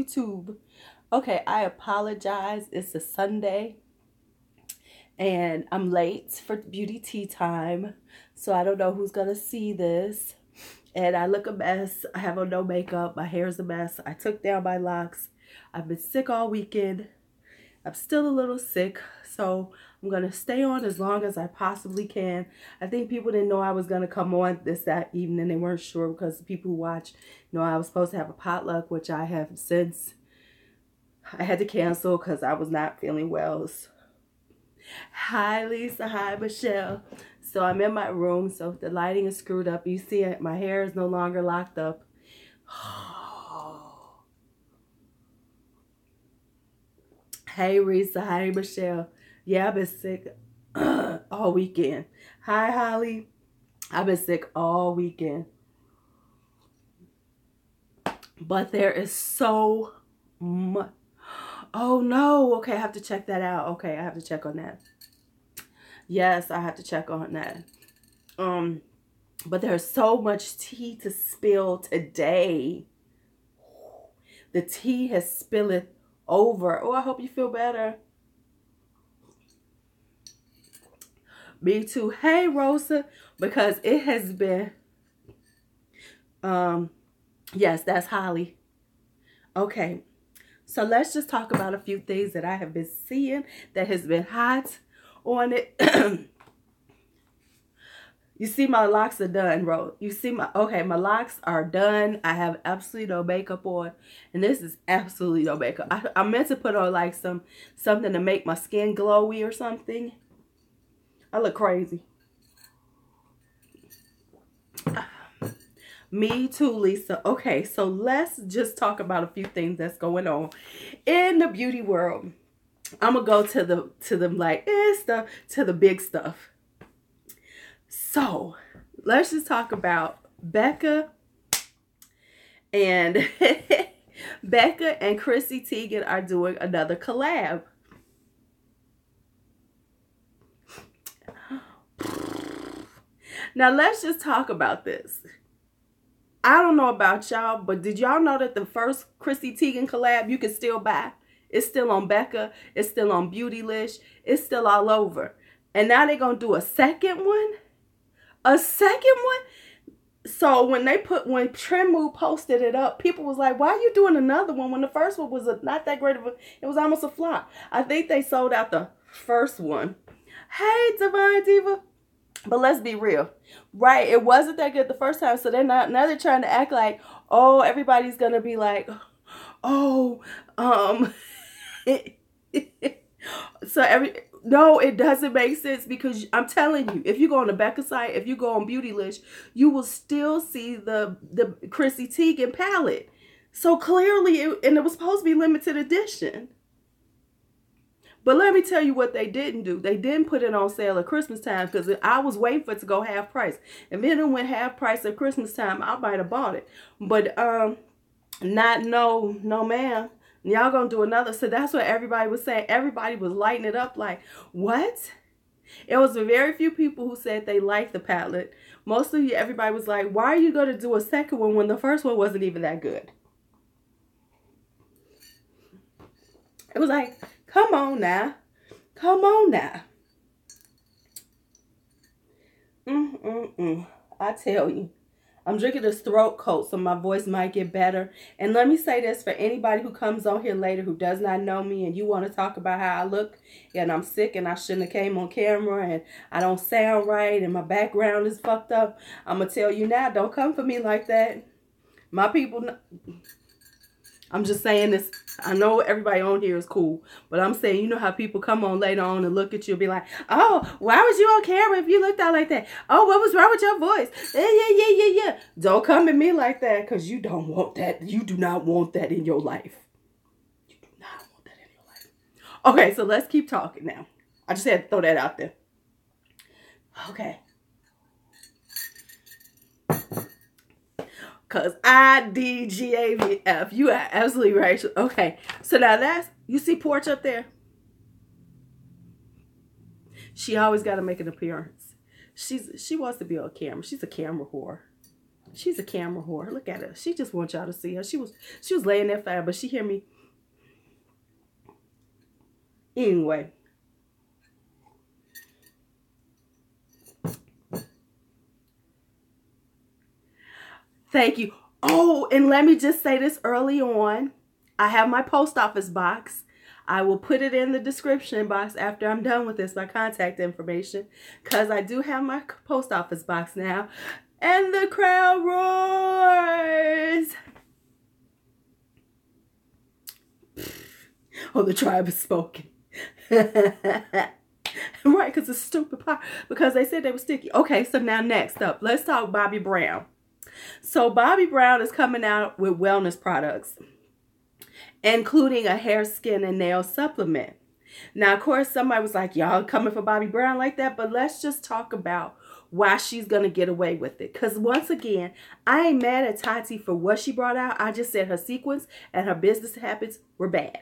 YouTube. Okay, I apologize. It's a Sunday and I'm late for beauty tea time. So I don't know who's gonna see this. And I look a mess. I have on no makeup. My hair's a mess. I took down my locks. I've been sick all weekend. I'm still a little sick, so I'm going to stay on as long as I possibly can. I think people didn't know I was going to come on that evening. They weren't sure because the people who watch know I was supposed to have a potluck, which I have since. I had to cancel because I was not feeling well. Hi, Lisa. Hi, Michelle. So I'm in my room, so the lighting is screwed up. You see it, my hair is no longer locked up. Hey, Risa. Hi, Michelle. Yeah, I've been sick all weekend. Hi, Holly. I've been sick all weekend. But there is so much. Oh, no. Okay, I have to check that out. Okay, I have to check on that. Yes, I have to check on that. But there's so much tea to spill today. The tea has spilled over. Oh, I hope you feel better. Me too. Hey, Rosa, because it has been, yes, that's Holly. Okay, so let's just talk about a few things that I have been seeing that has been hot on it. You see my locks are done, bro. You see my locks are done. I have absolutely no makeup on. And this is absolutely no makeup. I meant to put on like something to make my skin glowy or something. I look crazy. Me too, Lisa. Okay, so let's just talk about a few things that's going on in the beauty world. I'm gonna go to the big stuff. So let's just talk about Becca and Becca and Chrissy Teigen are doing another collab. Now let's just talk about this. I don't know about y'all, but did y'all know that the first Chrissy Teigen collab you can still buy? It's still on Becca. It's still on Beautylish. It's still all over. And now they're going to do a second one? A second one? So when Trend Move posted it up, people was like, why are you doing another one when the first one was not that great of a, it was almost a flop. I think they sold out the first one. Hey, Divine Diva. But let's be real, right? It wasn't that good the first time, so now they're trying to act like, oh, everybody's gonna be like, oh, no, it doesn't make sense because I'm telling you, if you go on the Becca site, if you go on Beautylish, you will still see the Chrissy Teigen palette. So clearly, it was supposed to be limited edition. But let me tell you what they didn't do. They didn't put it on sale at Christmas time because I was waiting for it to go half price. If it went half price at Christmas time, I might have bought it. But no ma'am. Y'all gonna do another. So that's what everybody was saying. Everybody was lighting it up like, what? It was very few people who said they liked the palette. Mostly everybody was like, why are you gonna do a second one when the first one wasn't even that good? It was like, come on now. Come on now. I tell you. I'm drinking this throat coat so my voice might get better. And let me say this for anybody who comes on here later who does not know me and you want to talk about how I look and I'm sick and I shouldn't have came on camera and I don't sound right and my background is fucked up. I'm going to tell you now, don't come for me like that. My people... I'm just saying this. I know everybody on here is cool, but I'm saying, you know how people come on later on and look at you and be like, oh, why was you on camera if you looked out like that? Oh, what was wrong with your voice? Yeah. Don't come at me like that because you don't want that. You do not want that in your life. You do not want that in your life. Okay, so let's keep talking now. I just had to throw that out there. Okay. Because IDGAVF. You are absolutely right. Okay. So now you see Porch up there? She always got to make an appearance. She wants to be on camera. She's a camera whore. She's a camera whore. Look at her. She just wants y'all to see her. She was laying there fine, but she hear me. Anyway. Thank you. Oh, and let me just say this early on. I have my post office box. I will put it in the description box after I'm done with this, my contact information, because I do have my post office box now. And the crowd roars. Oh, the tribe has spoken. Right, because it's stupid part. Because they said they were sticky. Okay, so now next up, let's talk Bobbi Brown. So Bobbi Brown is coming out with wellness products, including a hair, skin, and nail supplement. Now, of course, somebody was like, y'all coming for Bobbi Brown like that? But let's just talk about why she's going to get away with it. Because once again, I ain't mad at Tati for what she brought out. I just said her sequence and her business habits were bad.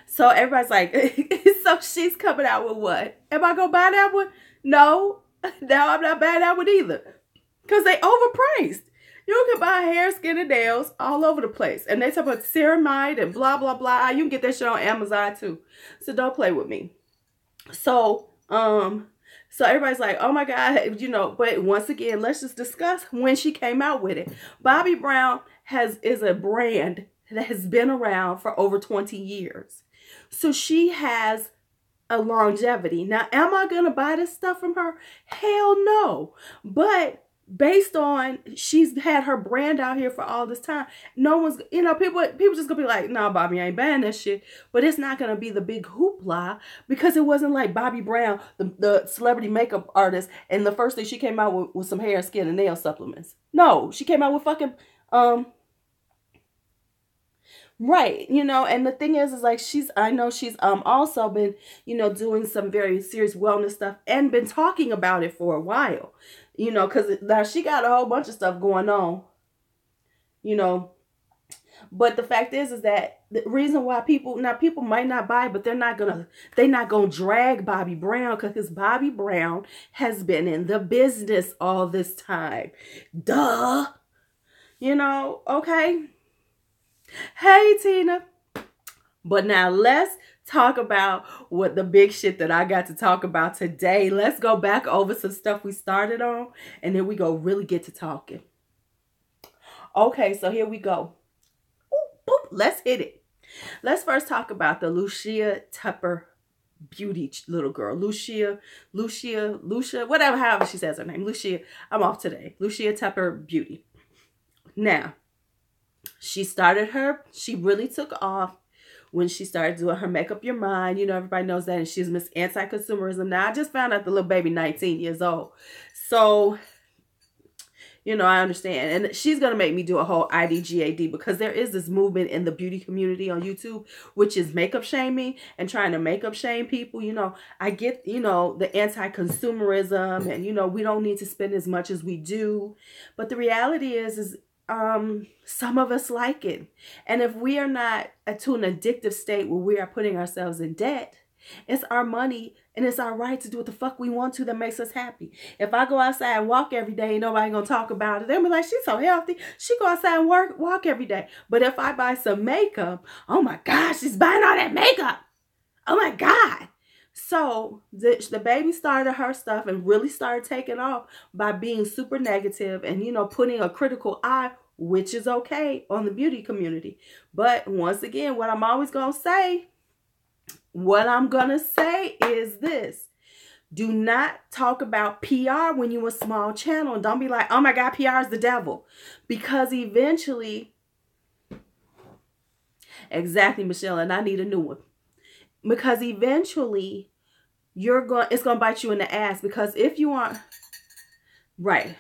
So everybody's like, so she's coming out with what? Am I going to buy that one? No. Now I'm not buying that one either. Because they overpriced. You can buy hair, skin, and nails all over the place. And they talk about ceramide and blah, blah, blah. You can get that shit on Amazon too. So don't play with me. So everybody's like, oh my God, you know, but once again, let's just discuss when she came out with it. Bobbi Brown is a brand that has been around for over 20 years. So she has a longevity. Now, am I going to buy this stuff from her? Hell no. But based on she's had her brand out here for all this time, no one's, you know, people just gonna be like, nah, Bobbi, I ain't buying that shit. But it's not gonna be the big hoopla, because it wasn't like Bobbi Brown, the celebrity makeup artist, and the first thing she came out with some hair, skin, and nail supplements. No, she came out with fucking right, you know. And the thing is like, I know she's also been, you know, doing some very serious wellness stuff and been talking about it for a while. You know, because now she got a whole bunch of stuff going on, you know. But the fact is that the reason why people might not buy, but they're not gonna drag Bobbi Brown, because Bobbi Brown has been in the business all this time. Duh. You know, okay. Hey, Tina. But now let's talk about what the big shit that I got to talk about today. Let's go back over some stuff we started on, and then we go really get to talking. Okay, so here we go. Ooh, boop, let's hit it. Let's first talk about the Lucia Tupper beauty little girl. Lucia, whatever, however she says her name. Lucia, I'm off today. Lucia Tupper Beauty. Now, she really took off when she started doing her Make Up Your Mind. You know, everybody knows that. And she's Miss Anti-Consumerism. Now, I just found out the little baby 19 years old. So, you know, I understand. And she's going to make me do a whole IDGAD, because there is this movement in the beauty community on YouTube, which is makeup shaming and trying to makeup shame people. You know, I get, you know, the anti-consumerism and, you know, we don't need to spend as much as we do. But the reality is some of us like it. And if we are not to an addictive state where we are putting ourselves in debt, it's our money and it's our right to do what the fuck we want to that makes us happy. If I go outside and walk every day, nobody gonna talk about it. They'll be like, she's so healthy. She go outside and walk every day. But if I buy some makeup, oh my gosh, she's buying all that makeup. Oh my God. So the baby started her stuff and really started taking off by being super negative and, you know, putting a critical eye, which is okay, on the beauty community. But once again, what I'm going to say is this. Do not talk about PR when you're a small channel. And don't be like, oh my God, PR is the devil. Because eventually, exactly, Michelle, and I need a new one. Because eventually, it's going to bite you in the ass. Because if you aren't, right.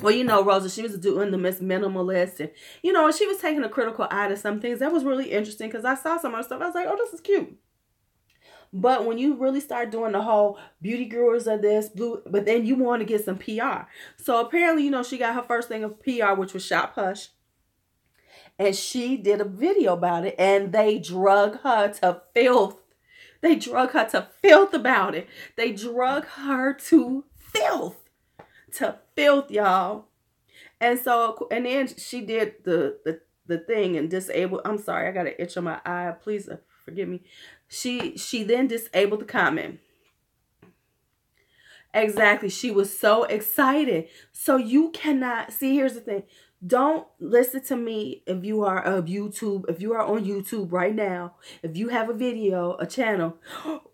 Well, you know, Rosa, she was doing the Miss Minimalist. And, you know, she was taking a critical eye to some things. That was really interesting because I saw some of her stuff. I was like, oh, this is cute. But when you really start doing the whole beauty gurus of this, but then you want to get some PR. So apparently, you know, she got her first thing of PR, which was Shop Hush. And she did a video about it, and they drug her to filth. They drug her to filth about it. They drug her to filth. To filth, y'all. And so, and then she did the thing and disabled. I'm sorry, I got an itch on my eye. Please forgive me. She then disabled the comment. Exactly. She was so excited. So you cannot see. Here's the thing. Don't listen to me if you are on YouTube right now. If you have a video, a channel.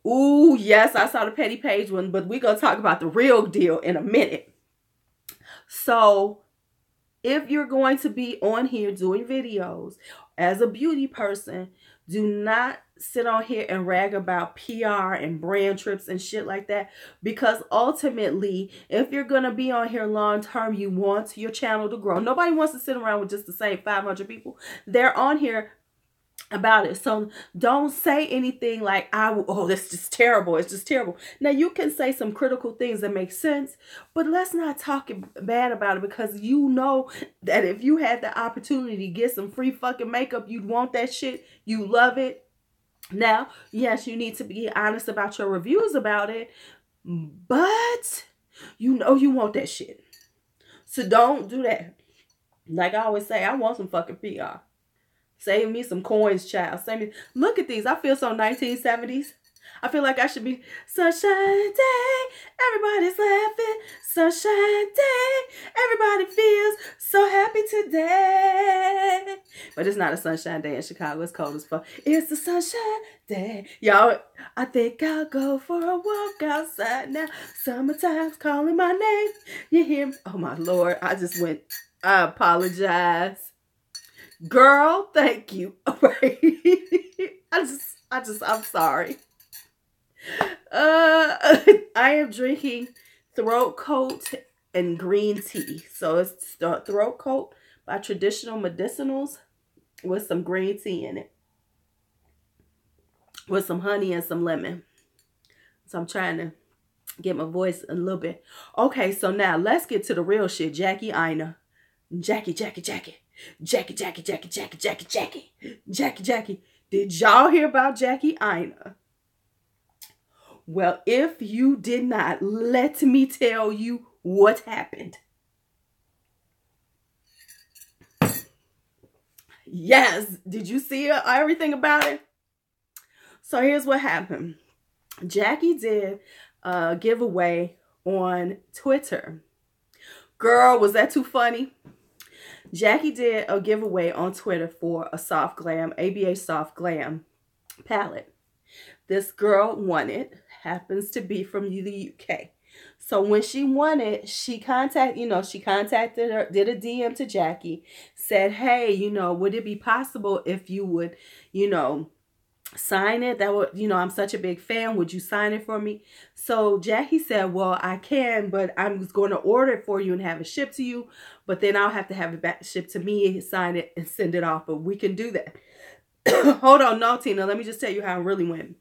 Ooh, yes, I saw the petty page one, but we're going to talk about the real deal in a minute. So if you're going to be on here doing videos as a beauty person, do not sit on here and rag about PR and brand trips and shit like that. Because ultimately, if you're going to be on here long term, you want your channel to grow. Nobody wants to sit around with just the same 500 people. They're on here about it. So don't say anything like, oh, this is just terrible. It's just terrible. Now, you can say some critical things that make sense, but let's not talk bad about it, because you know that if you had the opportunity to get some free fucking makeup, you'd want that shit. You love it. Now, yes, you need to be honest about your reviews about it, but you know you want that shit. So don't do that. Like I always say, I want some fucking PR. Save me some coins, child. Save me. Look at these. I feel so 1970s. I feel like I should be sunshine day. Everybody's laughing. Sunshine day. Everybody feels so happy today. But it's not a sunshine day in Chicago. It's cold as fuck. It's a sunshine day. Y'all, I think I'll go for a walk outside now. Summertime's calling my name. You hear me? Oh my Lord. I apologize. Girl, thank you. I'm sorry. I am drinking throat coat and green tea. So it's throat coat by Traditional Medicinals with some green tea in it, with some honey and some lemon. So I'm trying to get my voice a little bit. Okay, so now let's get to the real shit. Jackie Aina. Jackie. Did y'all hear about Jackie Aina? Well, if you did not, let me tell you what happened. Yes, did you see everything about it? So here's what happened. Jackie did a giveaway on Twitter. Girl, was that too funny? Jackie did a giveaway on Twitter for a Soft Glam, ABA Soft Glam palette. This girl won it. Happens to be from the UK. So when she won it, she contacted her, did a DM to Jackie, said, hey, would it be possible if you would, sign it? That would, I'm such a big fan. Would you sign it for me? So Jackie said, well, I can, but I'm going to order it for you and have it shipped to you. But then I'll have to have it back shipped to me, sign it, and send it off. But we can do that. Hold on. No, Tina. Let me just tell you how it really went.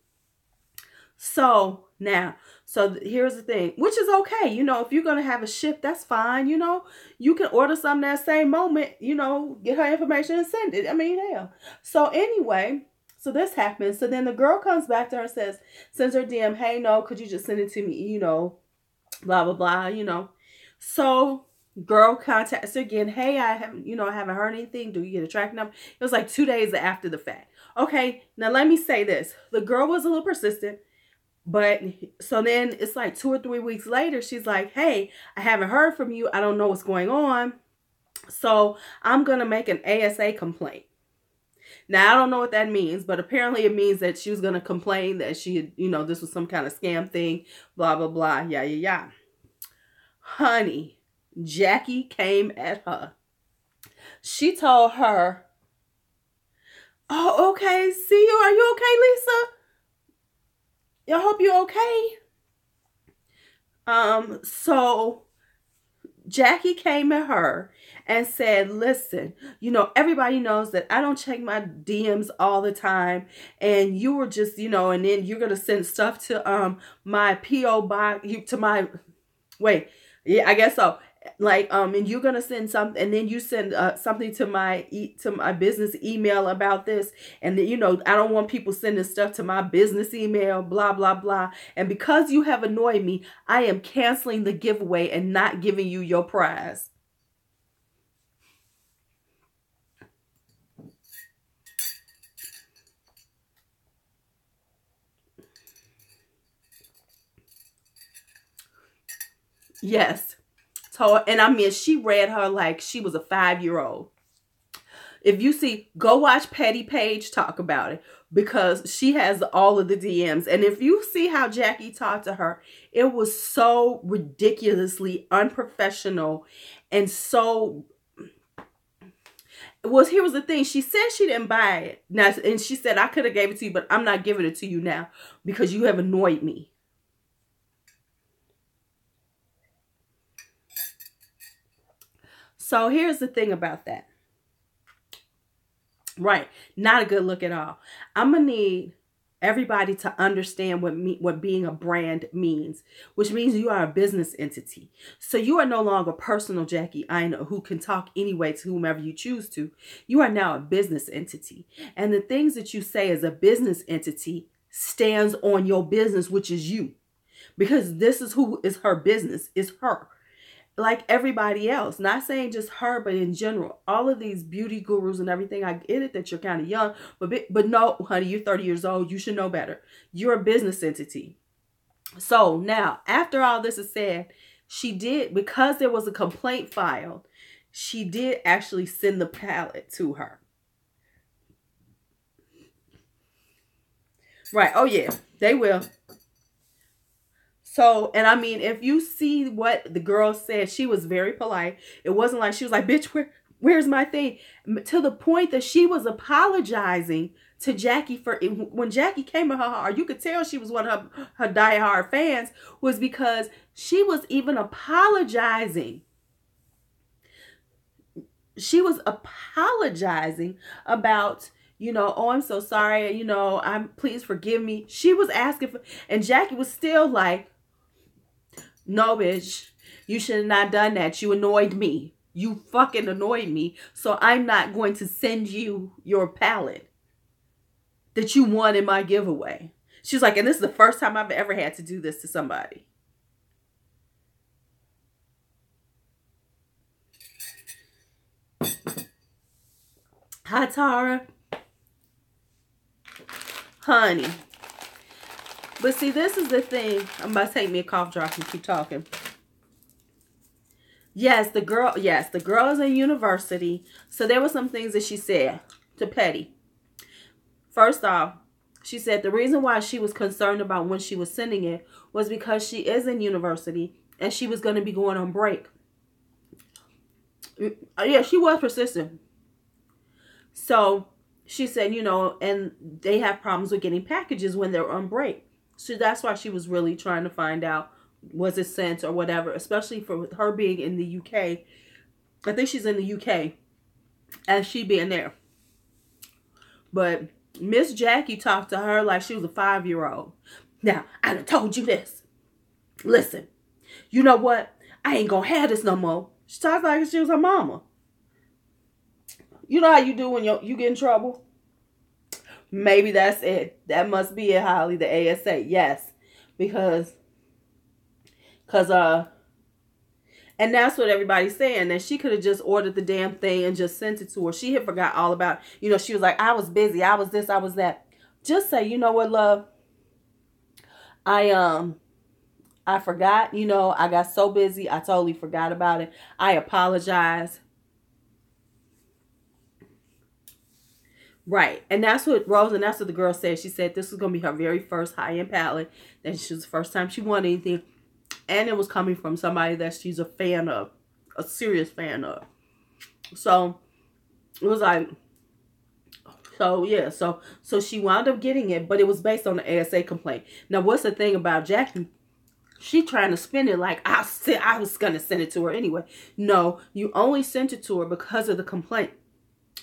So here's the thing, which is okay. If you're going to have a ship, that's fine. You can order something that same moment, get her information and send it. I mean, hell. So anyway, so this happens. So then the girl comes back to her and sends her DM, hey, no, could you just send it to me, blah, blah, blah, So girl contacts her again. Hey, I haven't heard anything. Do you get a tracking number? It was like 2 days after the fact. Okay, now let me say this. The girl was a little persistent. But so then it's like 2 or 3 weeks later, she's like, hey, I haven't heard from you. I don't know what's going on. So I'm going to make an ASA complaint. Now, I don't know what that means, but apparently it means that she was going to complain that she had, this was some kind of scam thing, blah, blah, blah, yeah. Honey, Jackie came at her. She told her, oh, okay, see you. Are you okay, Lisa? I hope you're okay. So Jackie came at her and said, listen, everybody knows that I don't check my DMs all the time. And you were just, and then you're going to send stuff to my P.O. box, I guess so. Like, and you're gonna send something, and then you send something to my business email about this, and then, I don't want people sending stuff to my business email, blah blah blah. And because you have annoyed me, I am canceling the giveaway and not giving you your prize. Yes. So, and I mean, she read her like she was a 5-year-old. If you see, go watch Petty Page talk about it, because she has all of the DMs. And if you see how Jackie talked to her, it was so ridiculously unprofessional and so... Here was the thing. She said she didn't buy it. Now, and she said, I could have gave it to you, but I'm not giving it to you now because you have annoyed me. So here's the thing about that. Right. Not a good look at all. I'm going to need everybody to understand what being a brand means, which means you are a business entity. So you are no longer personal Jackie Aina, who can talk anyway to whomever you choose to. You are now a business entity. And the things that you say as a business entity stands on your business, which is you. Because this is who is her business, is her. Like everybody else, not saying just her, but in general, all of these beauty gurus and everything. I get it that you're kind of young, but no, honey, you're 30 years old. You should know better. You're a business entity. So now, after all this is said, she did, because there was a complaint filed, she did actually send the palette to her. Right. Oh yeah, they will. So, and I mean, if you see what the girl said, she was very polite. It wasn't like she was like, bitch, where's my thing? To the point that she was apologizing to Jackie for, when Jackie came to her heart, you could tell she was one of her diehard fans, was because she was even apologizing. She was apologizing about, oh, I'm so sorry, please forgive me. She was asking for, and Jackie was still like, no, bitch, you should have not done that. You annoyed me. You fucking annoyed me. So I'm not going to send you your palette that you won in my giveaway. She's like, and this is the first time I've ever had to do this to somebody. Hi, Tara. Honey. But see, this is the thing. I'm about to take me a cough drop and keep talking. Yes, the girl is in university. So there were some things that she said to Petty. First off, she said the reason why she was concerned about when she was sending it was because she is in university and she was going to be going on break. Yeah, she was persistent. So she said, and they have problems with getting packages when they're on break. So that's why she was really trying to find out, was it sent or whatever, especially for her being in the UK. I think she's in the UK and she being there. But Miss Jackie talked to her like she was a 5-year-old. Now, I done told you this. Listen, you know what? I ain't gonna have this no more. She talks like she was her mama. You know how you do when you get in trouble? Maybe that's it. That must be it, Holly, the ASA. Yes. Because, and that's what everybody's saying. And she could have just ordered the damn thing and just sent it to her. She had forgot all about, she was like, I was busy. I was this, I was that. Just say, you know what, love? I forgot, I got so busy. I totally forgot about it. I apologize. Right. And that's what the girl said. She said this was going to be her very first high-end palette. And she was the first time she won anything. And it was coming from somebody that she's a fan of. A serious fan of. So, it was like, so yeah. So she wound up getting it. But it was based on the ASA complaint. Now, what's the thing about Jackie? She trying to spin it like I was going to send it to her anyway. No, you only sent it to her because of the complaint.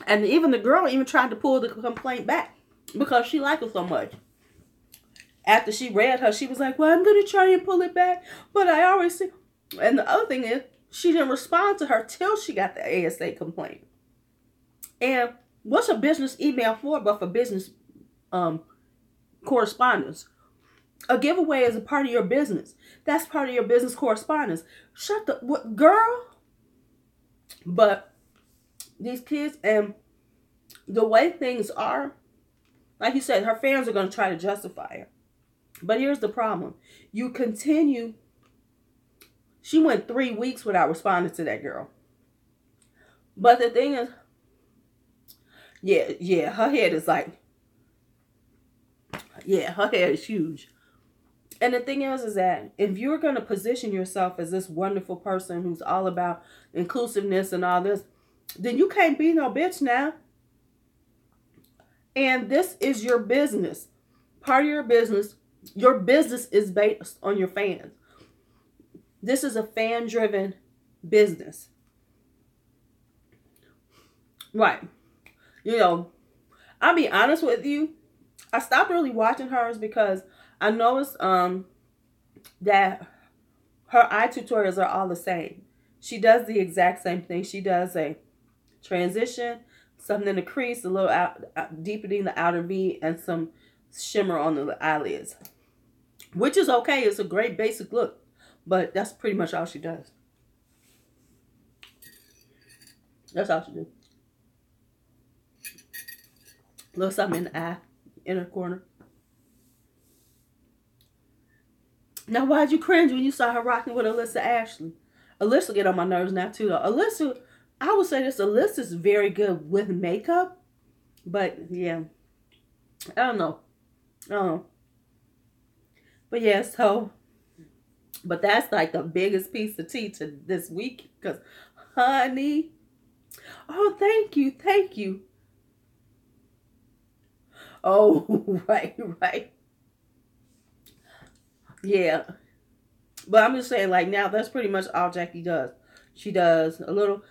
And even the girl even tried to pull the complaint back because she liked her so much. After she read her, she was like, well, I'm going to try and pull it back. But I always see. And the other thing is, She didn't respond to her till she got the ASA complaint. And what's a business email for but for business correspondence? A giveaway is a part of your business. That's part of your business correspondence. Shut the what, girl? But these kids, and the way things are, like you said, her fans are going to try to justify it. But here's the problem. You continue. She went 3 weeks without responding to that girl. But the thing is, yeah, her head is like, yeah, her head is huge. And the thing is that if you're going to position yourself as this wonderful person who's all about inclusiveness and all this, then you can't be no bitch now. And this is your business. Part of your business. Your business is based on your fans. This is a fan-driven business. Right. You know, I'll be honest with you. I stopped really watching hers because I noticed that her eye tutorials are all the same. She does the exact same thing. She does a transition, something in the crease, a little deepening the outer V, and some shimmer on the eyelids. Which is okay. It's a great basic look. But that's pretty much all she does. That's all she does. A little something in the eye, inner corner. Now, why'd you cringe when you saw her rocking with Alyssa Ashley? Alyssa get on my nerves now, too, though. Alyssa, I would say this, Alyssa's very good with makeup. But, yeah. I don't know. But, yeah, so. But that's like the biggest piece of tea to this week. Because, honey. Oh, thank you. Oh, right. Yeah. But I'm just saying, like, now that's pretty much all Jackie does. She does a little,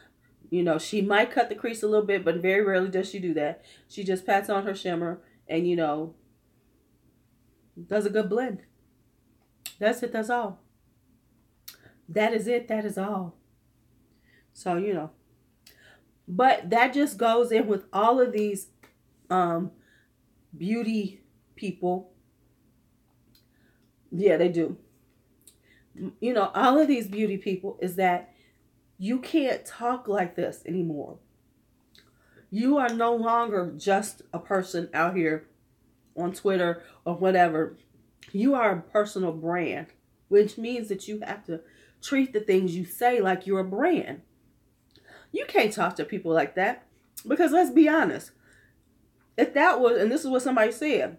you know, she might cut the crease a little bit, but very rarely does she do that. She just pats on her shimmer and, you know, does a good blend. That's it. That's all. That is it. That is all. So, you know. But that just goes in with all of these beauty people. Yeah, they do. You know, all of these beauty people is that you can't talk like this anymore. You are no longer just a person out here on Twitter or whatever. You are a personal brand, which means that you have to treat the things you say like you're a brand. You can't talk to people like that because let's be honest. If that was, and this is what somebody said,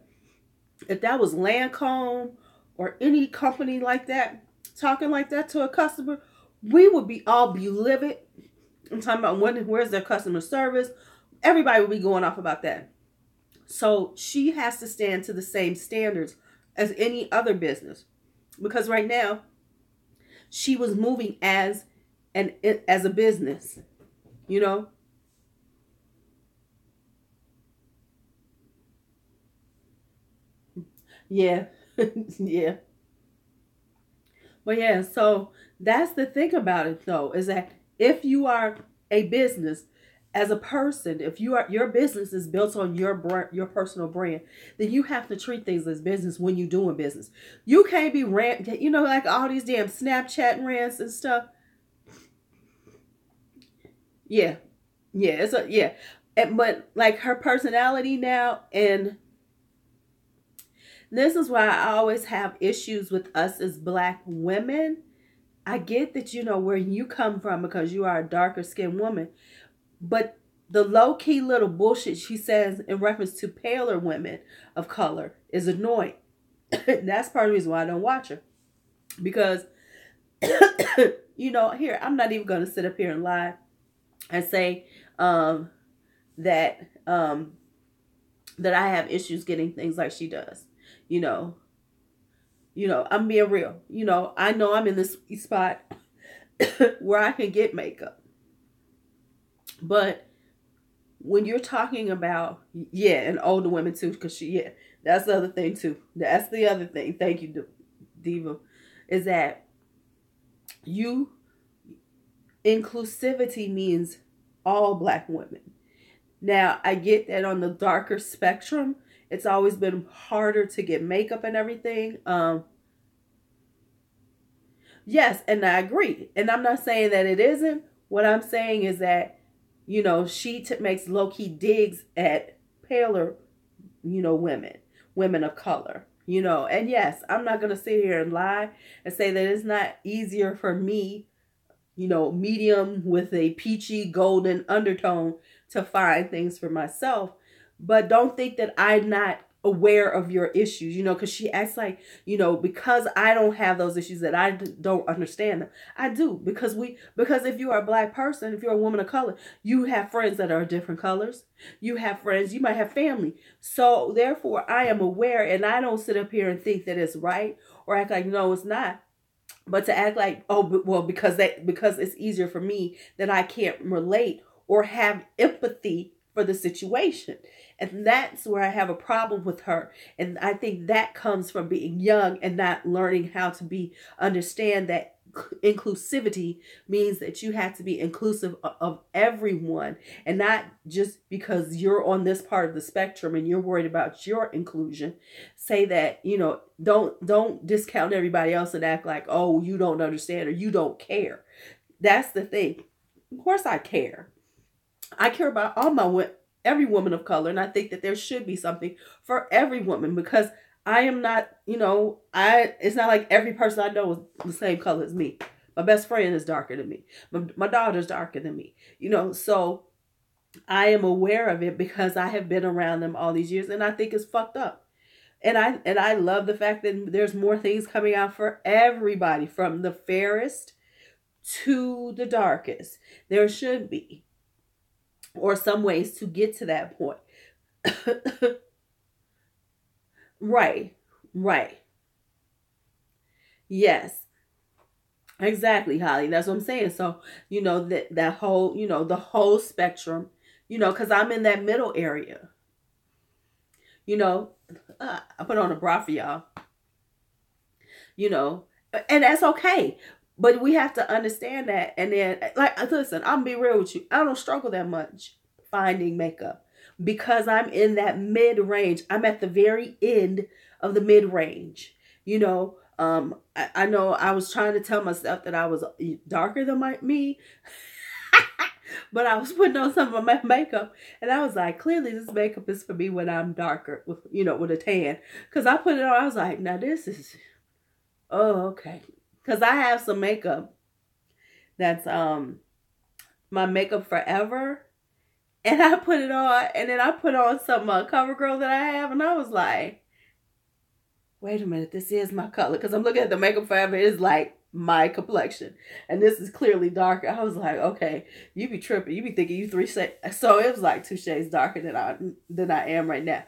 if that was Lancome or any company like that, talking like that to a customer, we would be livid. I'm talking about where's their customer service. Everybody would be going off about that. So she has to stand to the same standards as any other business. Because right now, she was moving as a business. You know? Yeah. Yeah. But yeah, so that's the thing about it though, is that if you are a business as a person, if your business is built on your personal brand, then you have to treat things as business when you're doing business. You can't be like all these damn Snapchat rants and stuff. Yeah. Yeah. But like her personality now, and this is why I always have issues with us as Black women. I get that, you know, where you come from because you are a darker skinned woman. But the low-key little bullshit she says in reference to paler women of color is annoying. That's part of the reason why I don't watch her. Because, you know, here, I'm not even going to sit up here and lie and say that I have issues getting things like she does. You know, I'm being real. You know I'm in this spot where I can get makeup. But when you're talking about, and older women too, because that's the other thing too. That's the other thing. Thank you, Diva. Is that inclusivity means all Black women. Now, I get that on the darker spectrum, it's always been harder to get makeup and everything. Yes, and I agree. And I'm not saying that it isn't. What I'm saying is that, she makes low key digs at paler, women, women of color, And yes, I'm not going to sit here and lie and say that it's not easier for me, medium with a peachy golden undertone to find things for myself. But don't think that I'm not aware of your issues, because she acts like, because I don't have those issues that I don't understand them. I do, because if you are a Black person, if you're a woman of color, you have friends that are different colors. You have friends, you might have family. So therefore I am aware, and I don't sit up here and think that it's right or act like, no, it's not. But to act like, oh, well, because it's easier for me, that I can't relate or have empathy for the situation. And that's where I have a problem with her. And I think that comes from being young and not learning how to understand that inclusivity means that you have to be inclusive of everyone, and not just because you're on this part of the spectrum and you're worried about your inclusion, say that, don't discount everybody else and act like, oh, you don't understand or you don't care. That's the thing. Of course I care. I care about every woman of color, and I think that there should be something for every woman, because I am not, it's not like every person I know is the same color as me. My best friend is darker than me. My daughter's darker than me, so I am aware of it because I have been around them all these years, and I think it's fucked up. And I love the fact that there's more things coming out for everybody, from the fairest to the darkest. There should be, or some ways to get to that point. Right. Right. Yes. Exactly, Holly. That's what I'm saying. So, that whole, the whole spectrum, because I'm in that middle area. I put on a bra for y'all. And that's okay. But we have to understand that. And then, like, listen, I'm gonna be real with you. I don't struggle that much finding makeup, because I'm in that mid range. I'm at the very end of the mid range. I know I was trying to tell myself that I was darker than me, but I was putting on some of my makeup, and I was like, clearly this makeup is for me when I'm darker, with a tan. Because I put it on, I was like, now this is, oh, okay. Because I have some makeup that's my Makeup Forever, and I put it on, and then I put on some CoverGirl that I have, and I was like, wait a minute, this is my color. Because I'm looking at the Makeup Forever, it's like my complexion, and this is clearly darker. I was like, okay, you be tripping, you be thinking you 3 shades. So it was like 2 shades darker than I am right now.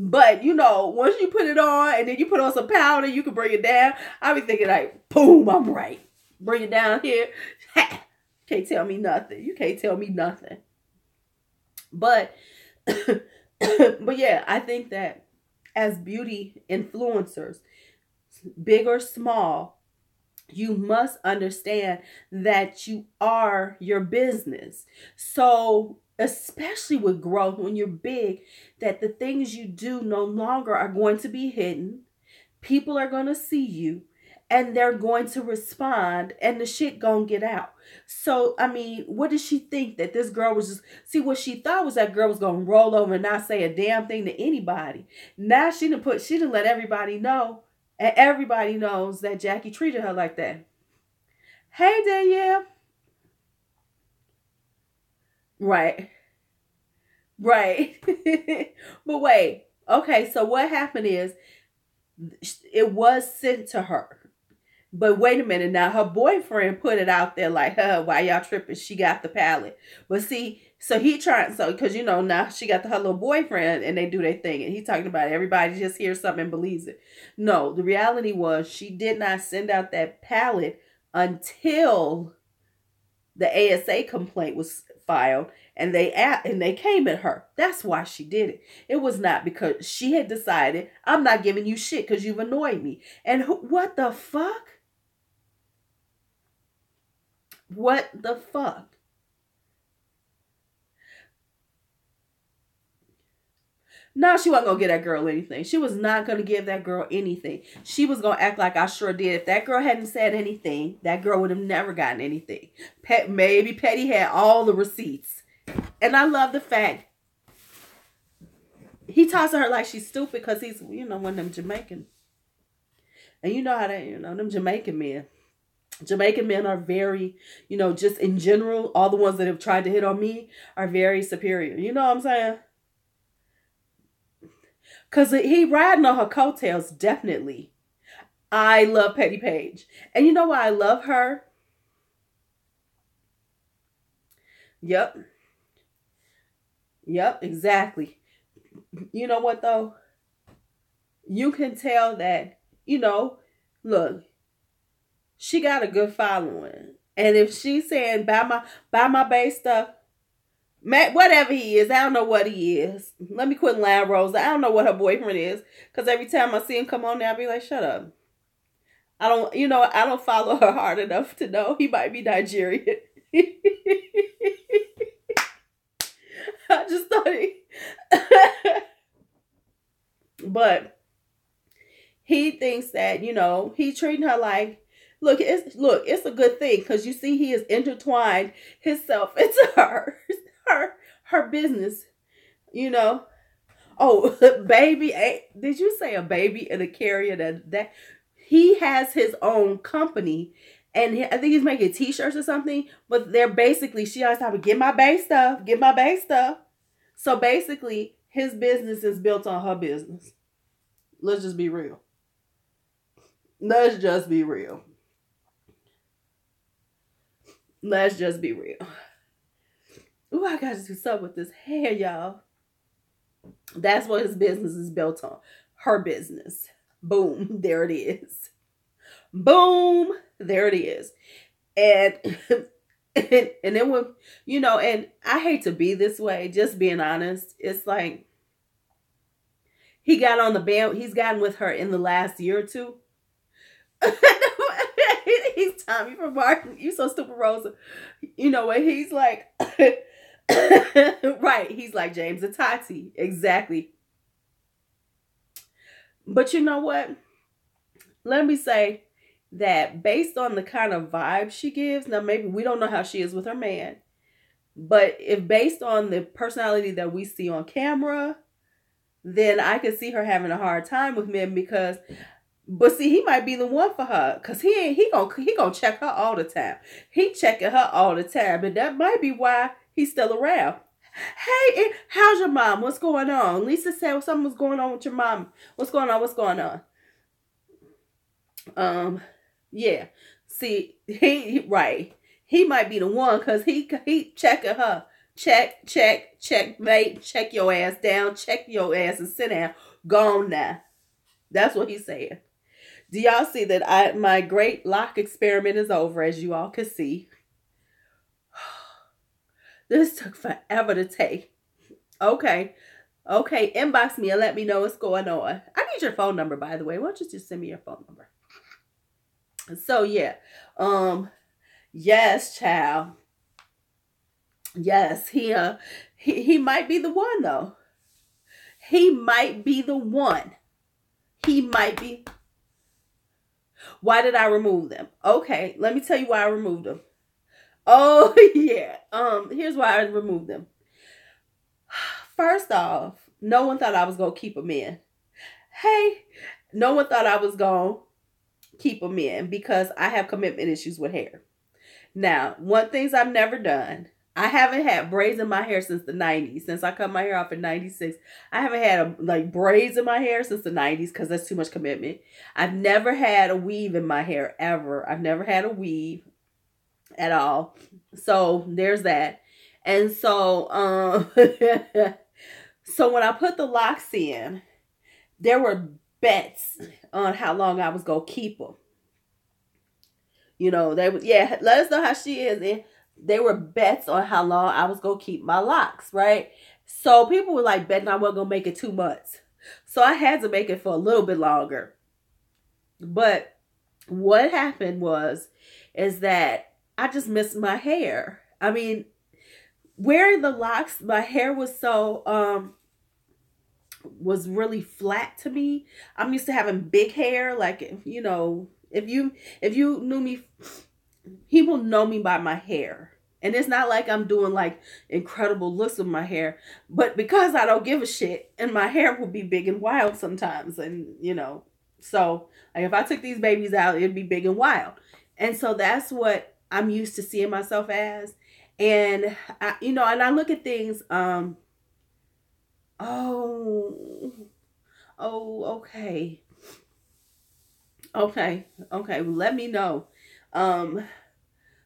But once you put it on and then you put on some powder, you can bring it down. I be thinking like, boom, I'm right. Bring it down here. Ha! Can't tell me nothing. You can't tell me nothing. But but yeah, I think that as beauty influencers, big or small, you must understand that you are your business. So especially with growth, when you're big, that the things you do no longer are going to be hidden. People are going to see you, and they're going to respond, and the shit gonna get out. So, I mean, what did she think? That this girl was just, see, what she thought was that girl was gonna roll over and not say a damn thing to anybody. Now she didn't let everybody know, and everybody knows that Jackie treated her like that. Hey, Danielle. Right. Right. But wait. Okay, so what happened is, it was sent to her. But wait a minute now, her boyfriend put it out there like, why y'all tripping? She got the palette. But see, so he tried, because now she got her little boyfriend and they do their thing. And he's talking about everybody just hears something and believes it. No, the reality was she did not send out that palette until the ASA complaint was filed, and they came at her. That's why she did it. It was not because she had decided, I'm not giving you shit because you've annoyed me. And what the fuck? What the fuck? No, she wasn't gonna give that girl anything. She was not gonna give that girl anything. She was gonna act like I sure did. If that girl hadn't said anything, that girl would have never gotten anything. Maybe Petty had all the receipts. And I love the fact he talks to her like she's stupid because he's, one of them Jamaican. And you know how they, them Jamaican men. Jamaican men are very, just in general, all the ones that have tried to hit on me are very superior. You know what I'm saying? Because he riding on her coattails, definitely. I love Petty Page. And you know why I love her? Yep. Yep, exactly. You know what, though? You can tell that, look, she got a good following. And if she's saying, buy my bass stuff, Matt, whatever he is, I don't know what he is. Let me quit lying, Rosa. I don't know what her boyfriend is. Because every time I see him come on there, I'll be like, shut up. I don't follow her hard enough to know. He might be Nigerian. I just thought but he thinks that, he's treating her like, it's a good thing. Because you see, he has intertwined himself into her business, Oh, baby, did you say a baby and a carrier? That he has his own company, and I think he's making t-shirts or something. But they're basically, she always talking, get my bass stuff, get my bass stuff. So basically, his business is built on her business. Let's just be real. Let's just be real. Let's just be real. Ooh, I gotta do something with this hair, y'all. That's what his business is built on. Her business. Boom. There it is. Boom. There it is. And then when, and I hate to be this way, just being honest, it's like he got on the band, he's gotten with her in the last year or two. He's Tommy from Martin. You so stupid, Rosa. You know what? He's like, right. He's like James and Tati. Exactly. But you know what? Let me say that based on the kind of vibe she gives, now maybe we don't know how she is with her man, but if based on the personality that we see on camera, then I could see her having a hard time with men but see, he might be the one for her, because he gonna check her all the time. He checking her all the time, and that might be why he's still around. Hey, how's your mom? What's going on? Lisa said something was going on with your mom. What's going on? What's going on? Yeah. See, he might be the one, because he checking her. Check, mate. Check your ass down. Check your ass and sit down. Gone now. That's what he's saying. Do y'all see that my great lock experiment is over, as you all can see? This took forever to take. Okay, inbox me and let me know what's going on. I need your phone number, by the way. Why don't you just send me your phone number? So, yeah. Yes, child. Yes, he might be the one, though. He might be the one. He might be. Why did I remove them? Okay, let me tell you why I removed them. Oh, yeah. Here's why I removed them. First off, no one thought I was going to keep them in. Hey, no one thought I was going to keep them in because I have commitment issues with hair. Now, one thing I've never done, I haven't had braids in my hair since the 90s. Since I cut my hair off in 96, I haven't had braids in my hair since the 90s because that's too much commitment. I've never had a weave in my hair ever. I've never had a weave at all. So there's that. And so, so when I put the locks in, there were bets on how long I was going to keep them. They would, let us know how she is. And they were bets on how long I was going to keep my locks, right? So people were like betting I wasn't going to make it 2 months. So I had to make it for a little bit longer. But what happened is that I just missed my hair. I mean, wearing the locks, my hair was so was really flat to me. I'm used to having big hair. Like, you know, if you knew me, people know me by my hair. And it's not like I'm doing like incredible looks with my hair, but because I don't give a shit, and my hair will be big and wild sometimes. And, you know, so like if I took these babies out, it'd be big and wild. And so that's what I'm used to seeing myself as. And I, you know, and I look at things, okay. Okay, let me know.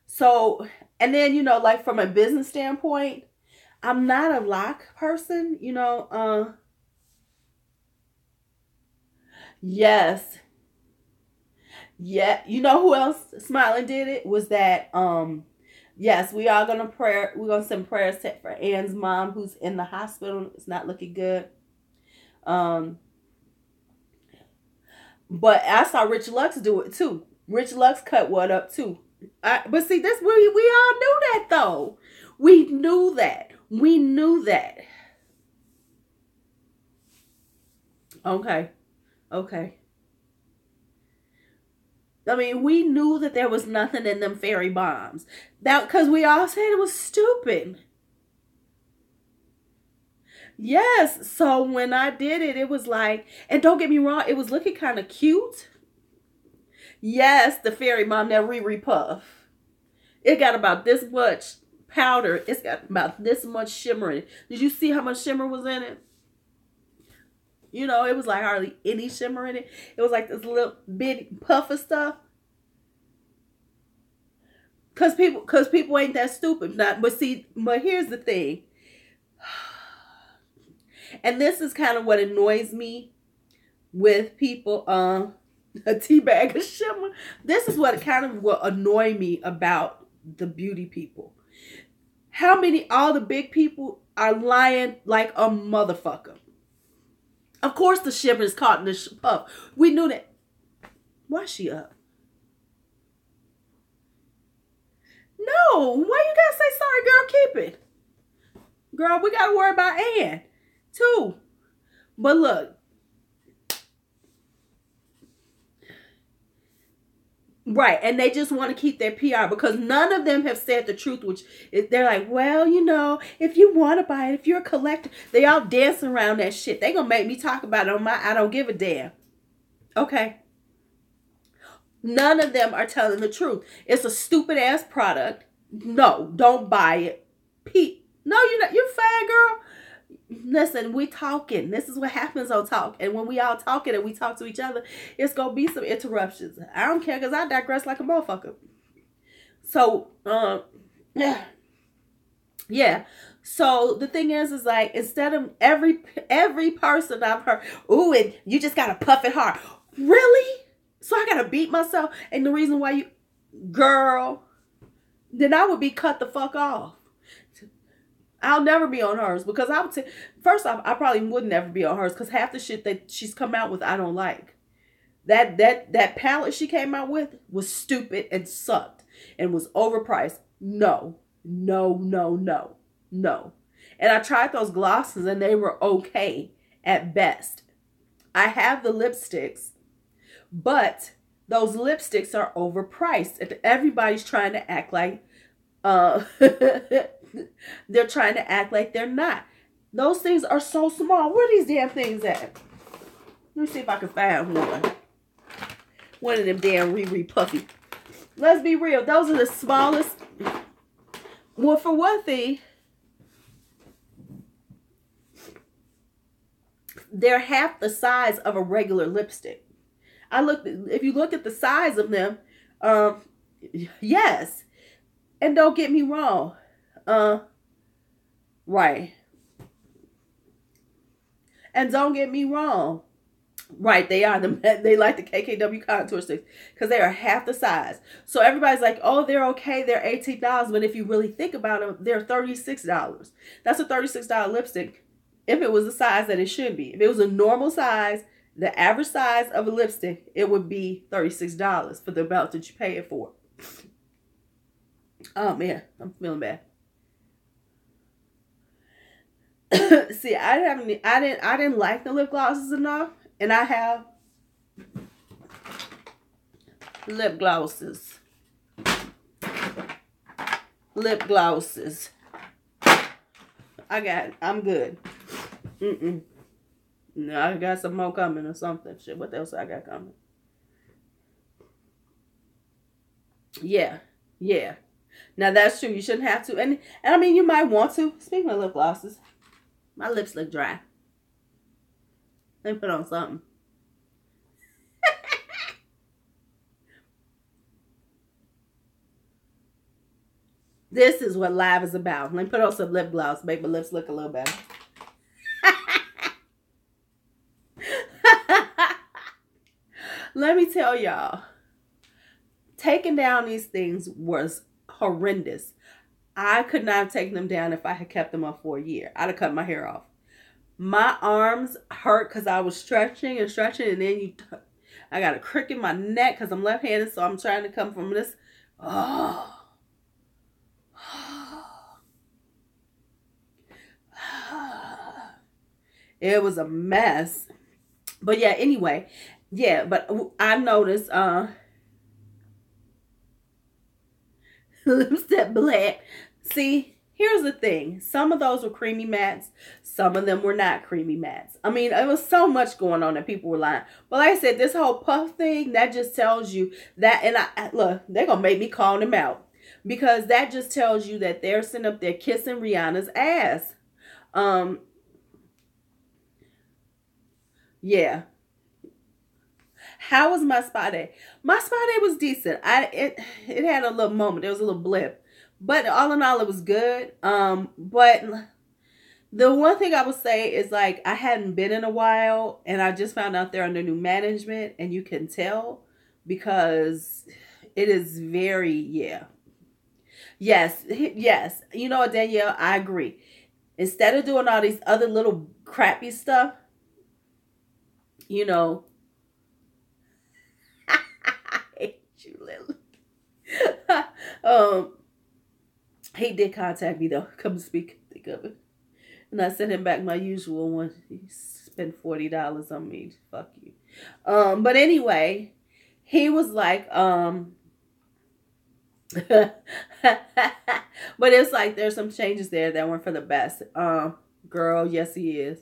So, and then, you know, like from a business standpoint, I'm not a lock person, you know. Yes. Yeah, you know who else smiling did it? Was that yes, we are gonna pray. We're gonna send prayers for Ann's mom, who's in the hospital. It's not looking good. But I saw Rich Lux do it too. Rich Lux cut what up too. But see, this we all knew that though. We knew that. We knew that. Okay. Okay. I mean, we knew that there was nothing in them fairy bombs. That because we all said it was stupid. Yes. So when I did it, it was like, and don't get me wrong, it was looking kind of cute. Yes, the fairy bomb, that Riri Puff. It got about this much powder. It's got about this much shimmer in it. Did you see how much shimmer was in it? You know, it was like hardly any shimmer in it. It was like this little big puff of stuff. Cause people ain't that stupid. But here's the thing. And this is kind of what annoys me with people. A tea bag of shimmer. This is what kind of will annoy me about the beauty people. How many, all the big people are lying like a motherfucker. Of course the shimmer is caught in the puff. We knew that. Why's she up? No, why you gotta say sorry, girl? Keep it. Girl, we gotta worry about Ann, too. But look. Right, and they just want to keep their PR because none of them have said the truth, which is, they're like, well, you know, if you want to buy it, if you're a collector, they all dancing around that shit. They gonna make me talk about it on my I don't give a damn. Okay. None of them are telling the truth. It's a stupid ass product. No, don't buy it. No, you're not. You're fine, girl. Listen, we talking. This is what happens on talk. And when we all talking and we talk to each other, it's going to be some interruptions. I don't care because I digress like a motherfucker. So, yeah. So the thing is like, instead of every person I've heard, ooh, and you just got to puff it hard. Really? So I got to beat myself. And the reason why you, girl, then I would be cut the fuck off. I'll never be on hers because I would say, first off, I probably would never be on hers because half the shit that she's come out with, I don't like. That palette she came out with was stupid and sucked and was overpriced. No. And I tried those glosses and they were okay at best. I have the lipsticks, but those lipsticks are overpriced and everybody's trying to act like, they're trying to act like they're not. Those things are so small. Where are these damn things at? Let me see if I can find one. One of them damn Riri Puffy. Let's be real. Those are the smallest. Well, for one thing, they're half the size of a regular lipstick. If you look at the size of them, yes. And don't get me wrong. Right. And don't get me wrong. Right, they like the KKW contour sticks because they are half the size. So everybody's like, oh, they're okay. They're $18. But if you really think about them, they're $36. That's a $36 lipstick if it was the size that it should be. If it was a normal size, the average size of a lipstick, it would be $36 for the amount that you pay it for. Oh man, I'm feeling bad. See, I didn't like the lip glosses enough, and I have lip glosses. Lip glosses. I'm good. No, I got some more coming or something. Shit, what else I got coming? Yeah. Yeah. Now that's true. You shouldn't have to. And I mean, you might want to. Speaking of lip glosses, my lips look dry. Let me put on something. This is what live is about. Let me put on some lip gloss. Make my lips look a little better. Let me tell y'all, taking down these things was horrendous. I could not have taken them down if I had kept them up for a year. I'd have cut my hair off. My arms hurt because I was stretching and stretching, and then I got a crick in my neck because I'm left-handed, so I'm trying to come from this. Oh. It was a mess. But yeah, anyway. Yeah, but I noticed lipstick black. See, here's the thing. Some of those were creamy mattes. Some of them were not creamy mattes. I mean, it was so much going on that people were lying. But like I said, this whole puff thing, that just tells you that, and look, they're going to make me call them out. Because that just tells you that they're sitting up there kissing Rihanna's ass. Yeah. How was my spa day? My spa day was decent. It had a little moment. There was a little blip. But all in all, it was good. But the one thing I would say is, like, I hadn't been in a while, and I just found out they're under new management, and you can tell because it is very, yeah. Yes, yes. You know what, Danielle? I agree. Instead of doing all these other little crappy stuff, you know, I hate you, Lily. He did contact me though. Come speak, think of it. And I sent him back my usual one. He spent $40 on me. Fuck you. But anyway, he was like, but it's like there's some changes there that weren't for the best. Girl, yes he is.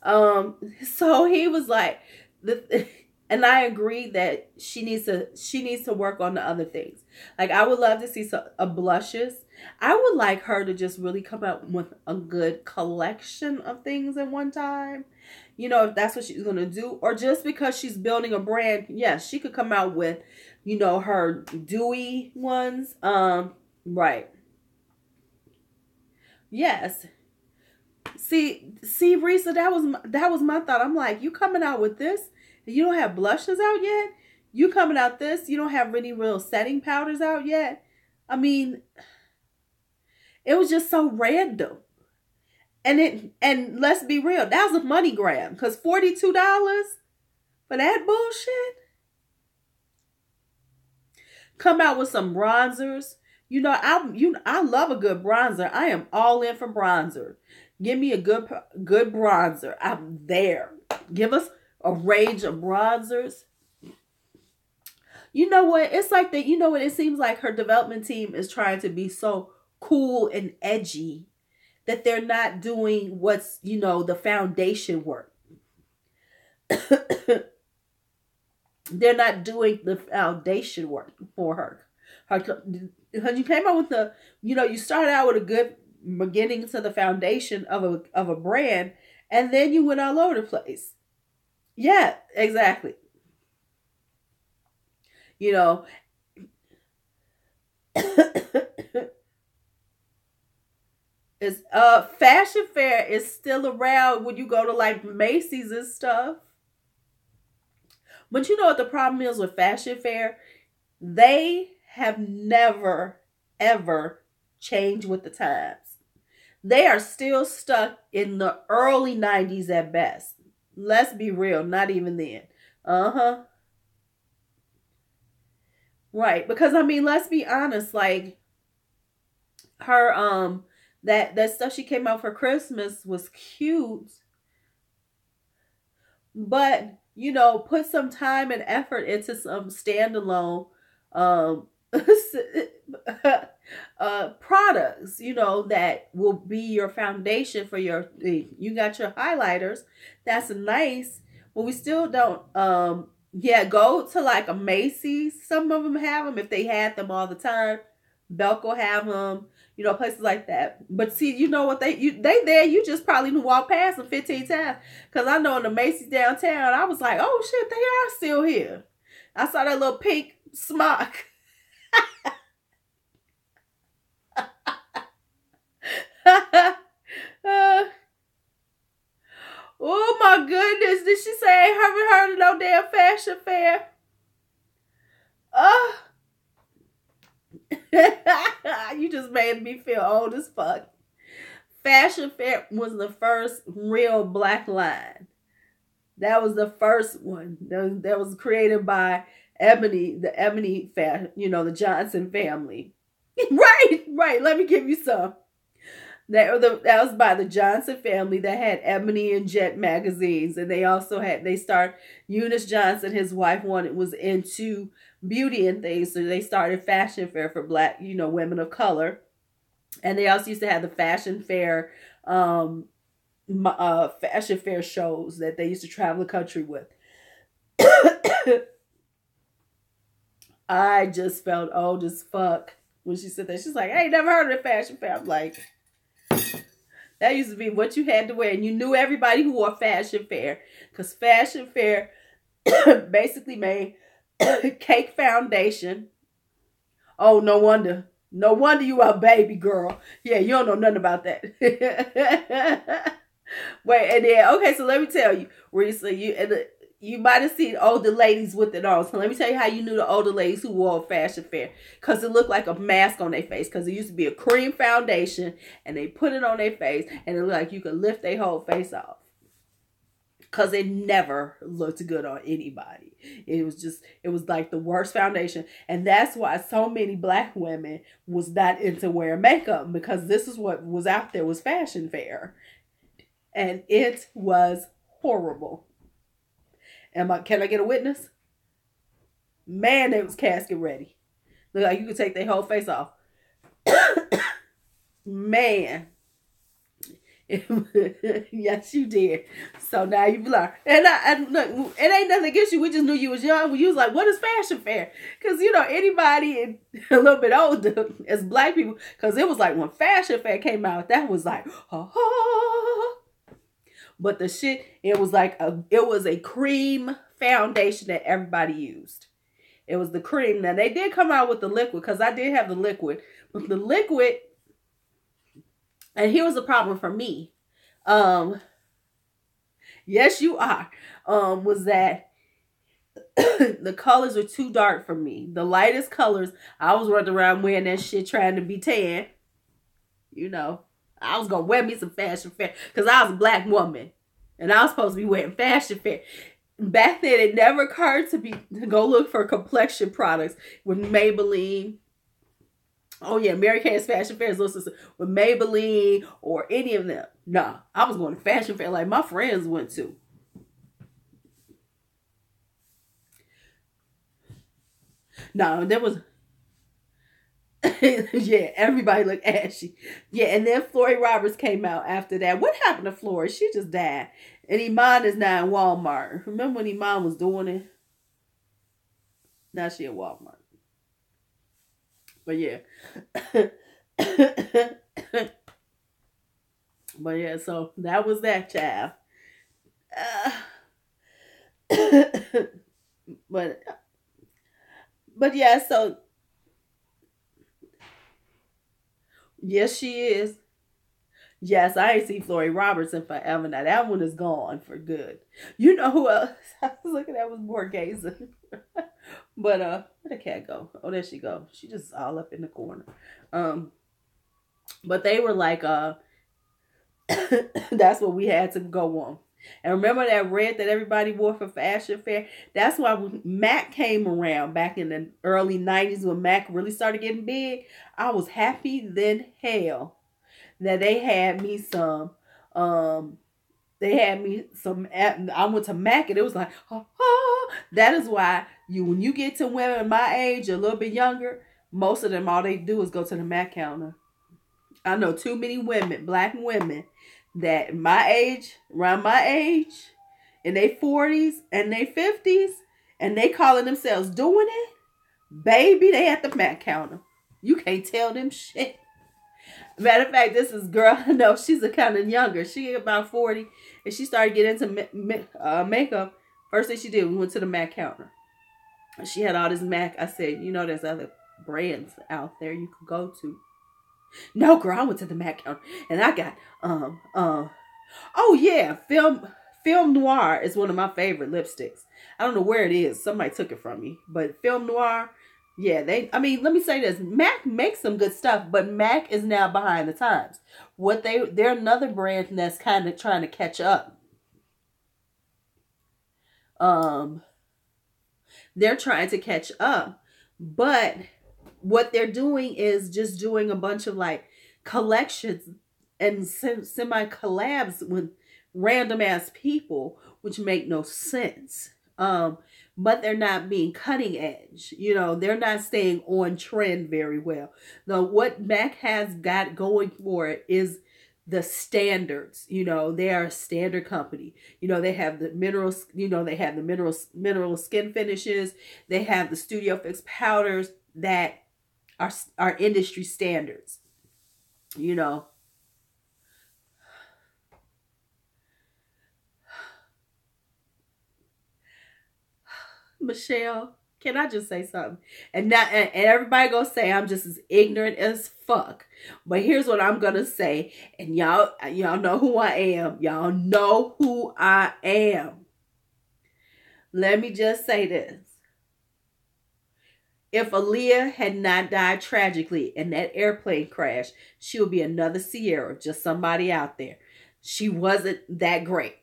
So he was like, and I agree that she needs to work on the other things. Like, I would love to see a blushes. I would like her to just really come out with a good collection of things at one time. You know, if that's what she's going to do. Or just because she's building a brand, yes, she could come out with, you know, her dewy ones. Right. Yes. See, Risa, that was my thought. I'm like, you coming out with this? You don't have blushes out yet? You coming out this? You don't have any real setting powders out yet? I mean, it was just so random. And let's be real, that was a money grab. Because $42 for that bullshit? Come out with some bronzers. You know, I love a good bronzer. I am all in for bronzer. Give me a good bronzer. I'm there. Give us a range of bronzers. You know what? It's like that. You know what? It seems like her development team is trying to be so cool and edgy that they're not doing what's, you know, the foundation work. They're not doing the foundation work for her. Because you came out with the, you know, you started out with a good beginning to the foundation of a brand, and then you went all over the place. Yeah, exactly. You know, it's fashion fair is still around when you go to like Macy's and stuff. But you know what the problem is with fashion fair? They have never, ever changed with the times. They are still stuck in the early 90s at best. Let's be real, not even then. Right, because I mean, let's be honest, like, her that stuff she came out for Christmas was cute, but you know, put some time and effort into some standalone um products, you know, that will be your foundation for your, you got your highlighters, that's nice, but we still don't, yeah, go to like a Macy's. Some of them have them if they had them all the time. Belco have them, you know, places like that. But see, you know what, they there, you just probably walk past them 15 times. Because I know in the Macy's downtown, I was like, oh shit, they are still here. I saw that little pink smock. Oh my goodness, did she say I haven't heard of no damn fashion fair? You just made me feel old as fuck. Fashion fair was the first real black line. That was the first one that was created by the Ebony Fair, you know, the Johnson family. Right. Let me give you some. That was by the Johnson family that had Ebony and Jet magazines, and they started, Eunice Johnson, his wife, was into beauty and things, so they started fashion fair for black, you know, women of color, and they also used to have the fashion fair shows that they used to travel the country with. I just felt old as fuck when she said that. She's like, I ain't never heard of the fashion fair. I'm like, that used to be what you had to wear, and you knew everybody who wore fashion fair, because fashion fair basically made cake foundation. Oh, no wonder you a baby girl. Yeah, you don't know nothing about that. Wait, and then, okay, so let me tell you, recently, you might have seen older ladies with it on. So let me tell you how you knew the older ladies who wore fashion fair. Because it looked like a mask on their face. Because it used to be a cream foundation, and they put it on their face, and it looked like you could lift their whole face off. Because it never looked good on anybody. It was like the worst foundation. And that's why so many black women was not into wearing makeup. Because this is what was out there, was fashion fair. And it was horrible. Can I get a witness? Man, they was casket ready. Look like you could take their whole face off. Man. Yes, you did. So now you've learned. And look, it ain't nothing against you. We just knew you was young. We was like, what is fashion fair? Because, you know, anybody a little bit older as black people, because it was like when fashion fair came out, that was like, oh. But the shit, it was a cream foundation that everybody used. It was the cream. Now, they did come out with the liquid, because I did have the liquid. But the liquid, and here was the problem for me. Yes, you are. Was that the colors are too dark for me. The lightest colors, I was running around wearing that shit trying to be tan. You know. I was going to wear me some fashion fair because I was a black woman. And I was supposed to be wearing fashion fair. Back then, it never occurred to me to go look for complexion products with Maybelline. Oh, yeah, Mary Kay's fashion fair is listed with Maybelline or any of them. Nah, I was going to fashion fair like my friends went to. No, there was... Yeah, everybody looked ashy. Yeah, and then Flory Roberts came out after that. What happened to Flory? She just died. And Iman is now in Walmart. Remember when Iman was doing it? Now she at Walmart. But yeah. But yeah, so that was that, child. But yeah, so yes, she is. Yes, I ain't seen Flory Roberts in forever. Now that one is gone for good. You know who else I was looking at was Borghese. But where'd the cat go? Oh, there she go. She just all up in the corner. But they were like that's what we had to go on. And remember that red that everybody wore for fashion fair? That's why when Mac came around back in the early 90s, when Mac really started getting big, I was happy then hell that they had me some I went to Mac and it was like, oh, oh. That is why when you get to women my age, a little bit younger, most of them, all they do is go to the Mac counter. I know too many women, black women, that my age, around my age, in their 40s and their 50s, and they calling themselves doing it, baby, they at the Mac counter. You can't tell them shit. Matter of fact, this is girl. No, she's a kind of younger. She about 40, and she started getting into makeup. First thing she did, we went to the Mac counter. She had all this Mac. I said, there's other brands out there you could go to. No, girl, I went to the Mac counter, and I got oh yeah, Film Noir is one of my favorite lipsticks. I don't know where it is. Somebody took it from me, but Film Noir. Yeah, let me say this. Mac makes some good stuff, but Mac is now behind the times. They're another brand that's kind of trying to catch up. They're trying to catch up, but what they're doing is just doing a bunch of like collections and semi collabs with random ass people, which make no sense. But they're not being cutting edge. They're not staying on trend very well. Now, what Mac has got going for it is the standards. They are a standard company. They have the minerals, they have the mineral skin finishes. They have the Studio Fix powders that are industry standards. Michelle, can I just say something? And everybody gonna say I'm just as ignorant as fuck. But here's what I'm gonna say, and y'all know who I am. Y'all know who I am. Let me just say this. If Aaliyah had not died tragically in that airplane crash, she would be another Sierra, just somebody out there. She wasn't that great.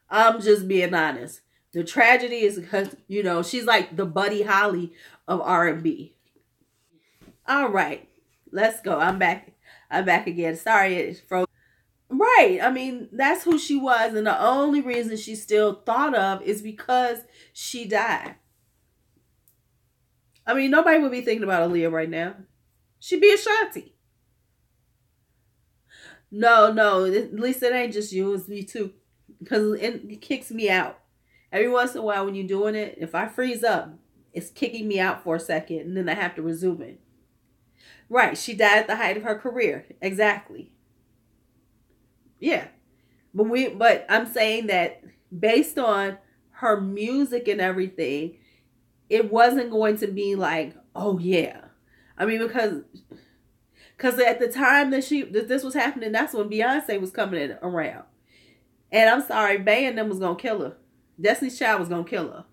I'm just being honest. The tragedy is because, she's like the Buddy Holly of R&B. All right, let's go. I'm back again. Sorry, it's frozen. Right. That's who she was. And the only reason she's still thought of is because she died. Nobody would be thinking about Aaliyah right now. She'd be Ashanti. No, at least it ain't just you. It's me too. Because it kicks me out. Every once in a while when you're doing it, if I freeze up, it's kicking me out for a second and then I have to resume it. Right. She died at the height of her career. Exactly. Yeah. But I'm saying that based on her music and everything, it wasn't going to be like, oh yeah. Because at the time that this was happening, that's when Beyonce was coming around. And I'm sorry, Bey and them was gonna kill her. Destiny's Child was gonna kill her.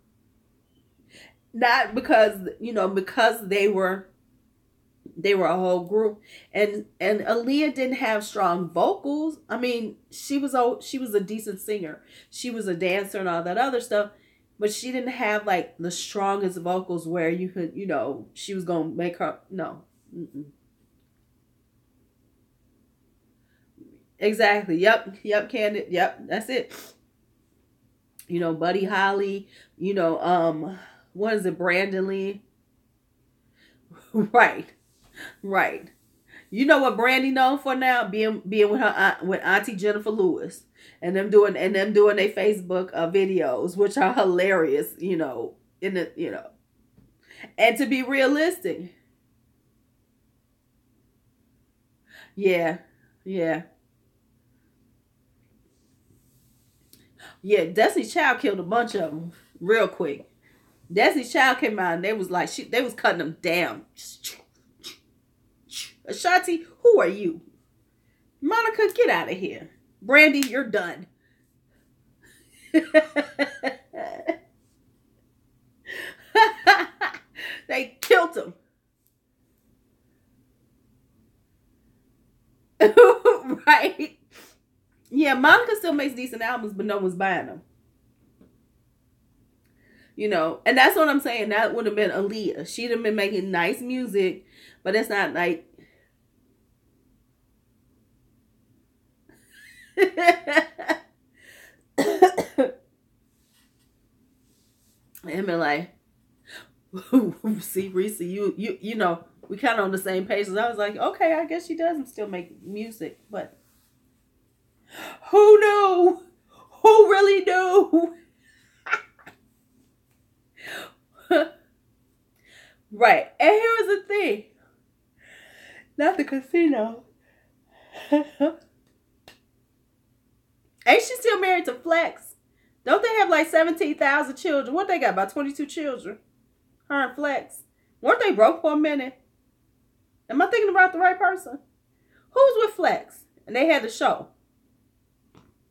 Not because, because they were a whole group. And Aaliyah didn't have strong vocals. She was a decent singer. She was a dancer and all that other stuff. But she didn't have like the strongest vocals where you could, she was gonna make her, no. Mm-mm. Exactly. Yep, Candid. Yep, that's it. Buddy Holly, what is it, Brandon Lee? Right. You know what Brandy known for now? Being with her with Auntie Jennifer Lewis. And them doing their Facebook videos, which are hilarious, and to be realistic. Yeah. Destiny's Child killed a bunch of them real quick. Destiny's Child came out and they was cutting them down. Ashanti, who are you? Monica, get out of here. Brandy, you're done. They killed him. Right. Yeah, Monica still makes decent albums, but no one's buying them. You know, and that's what I'm saying. That would have been Aaliyah. She'd have been making nice music, but it's not like and been like, see, Reese, you know, we kind of on the same page. So I was like, okay, I guess she doesn't still make music, but who knew? Who really knew? Right. And here was the thing. Not the casino. Ain't she still married to Flex? Don't they have like 17,000 children? What they got? About 22 children. Her and Flex. Weren't they broke for a minute? Am I thinking about the right person? Who's with Flex? And they had the show.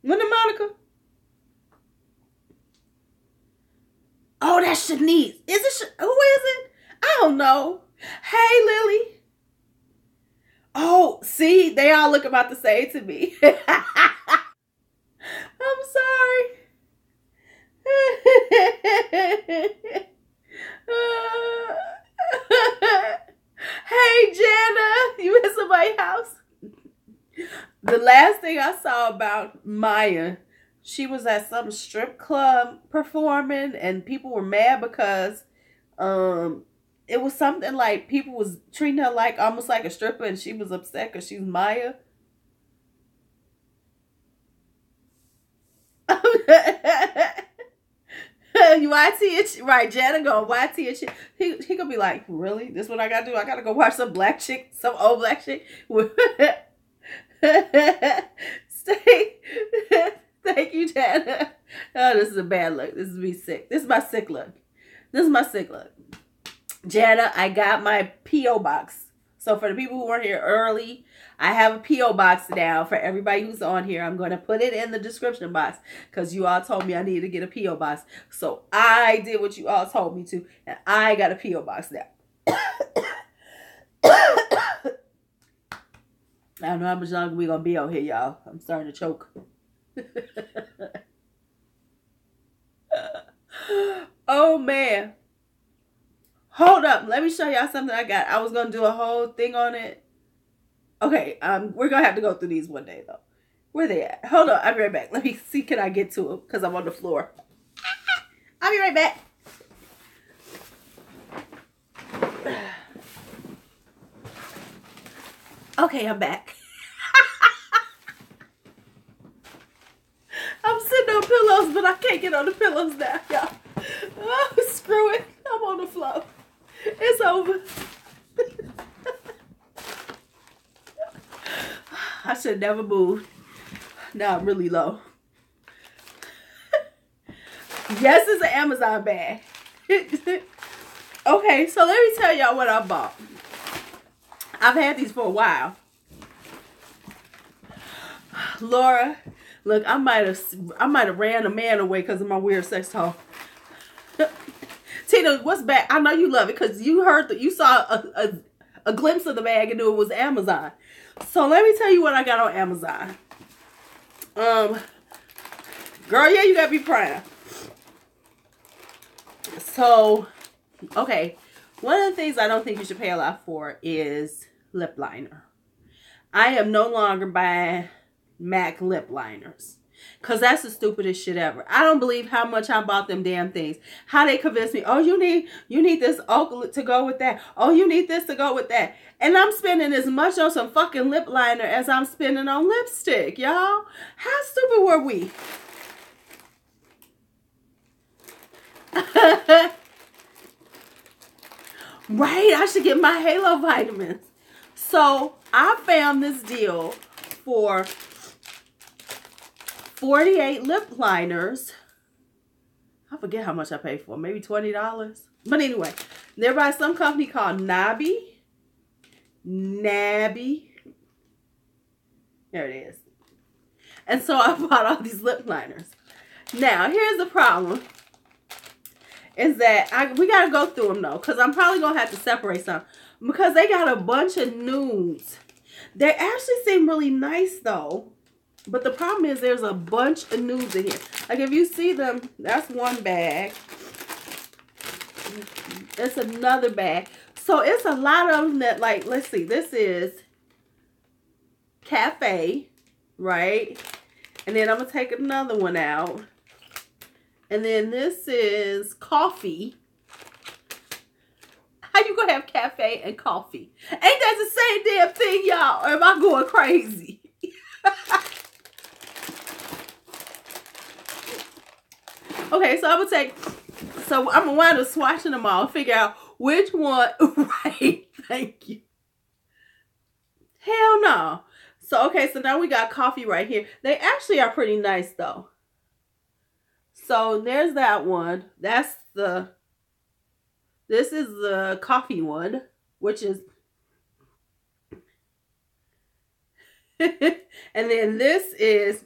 Wasn't it Monica? Oh, that's Shanice. Is it? Who is it? I don't know. Hey, Lily. Oh, see, they all look about the same to me. I'm sorry. Hey, Jana, you in somebody's house? The last thing I saw about Maya, she was at some strip club performing, and people were mad because it was something like people was treating her like almost like a stripper, and she was upset because she's Maya. YT, right? Jana going YT. He gonna be like, really? This is what I gotta do? I gotta go watch some black chick, some old black chick. Thank you, Jana. Oh, this is a bad look. This is me sick. This is my sick look. This is my sick look. Jana, I got my P.O. box. So for the people who weren't here early, I have a P.O. box now for everybody who's on here. I'm going to put it in the description box because you all told me I needed to get a P.O. box. So I did what you all told me to, and I got a P.O. box now. I don't know how much longer we're going to be on here, y'all. I'm starting to choke. Oh, man. Hold up. Let me show y'all something I got. I was going to do a whole thing on it. Okay, we're going to have to go through these one day, though. Where they at? Hold on. I'll be right back. Let me see, can I get to them? Because I'm on the floor. I'll be right back. Okay, I'm back. I'm sitting on pillows, but I can't get on the pillows now, y'all. Oh, screw it. I'm on the floor. It's over. I should never move. Now I'm really low. Yes, it's an Amazon bag. Okay, so let me tell y'all what I bought. I've had these for a while. Laura, look, I might have ran a man away because of my weird sex talk. Tina, what's back? I know you love it because you saw a glimpse of the bag and knew it was Amazon. So let me tell you what I got on Amazon. Girl, yeah, you gotta be proud. So, okay, one of the things I don't think you should pay a lot for is lip liner. I am no longer buying MAC lip liners. Because that's the stupidest shit ever. I don't believe how much I bought them damn things. How they convinced me, oh, you need this ochre to go with that. Oh, you need this to go with that. And I'm spending as much on some fucking lip liner as I'm spending on lipstick, y'all. How stupid were we? Right? I should get my Halo vitamins. So I found this deal for 48 lip liners. I forget how much I paid for. Maybe $20. But anyway, they're by some company called Nabby. There it is. And so I bought all these lip liners. Now, here's the problem. Is that we got to go through them, though. Because I'm probably going to have to separate some. Because they got a bunch of nudes. They actually seem really nice though. But the problem is there's a bunch of nudes in here. Like if you see them, that's one bag. It's another bag. So it's a lot of them that, like, let's see. This is cafe, right? And then I'm going to take another one out. And then this is coffee. How you going to have cafe and coffee? Ain't that the same damn thing, y'all? Or am I going crazy? Okay, so I'm going to take... So I'm going to wind up swatching them all and figure out which one... Right, thank you. Hell no. So, okay, so now we got coffee right here. They actually are pretty nice, though. So, there's that one. That's the... This is the coffee one, which is... And then this is...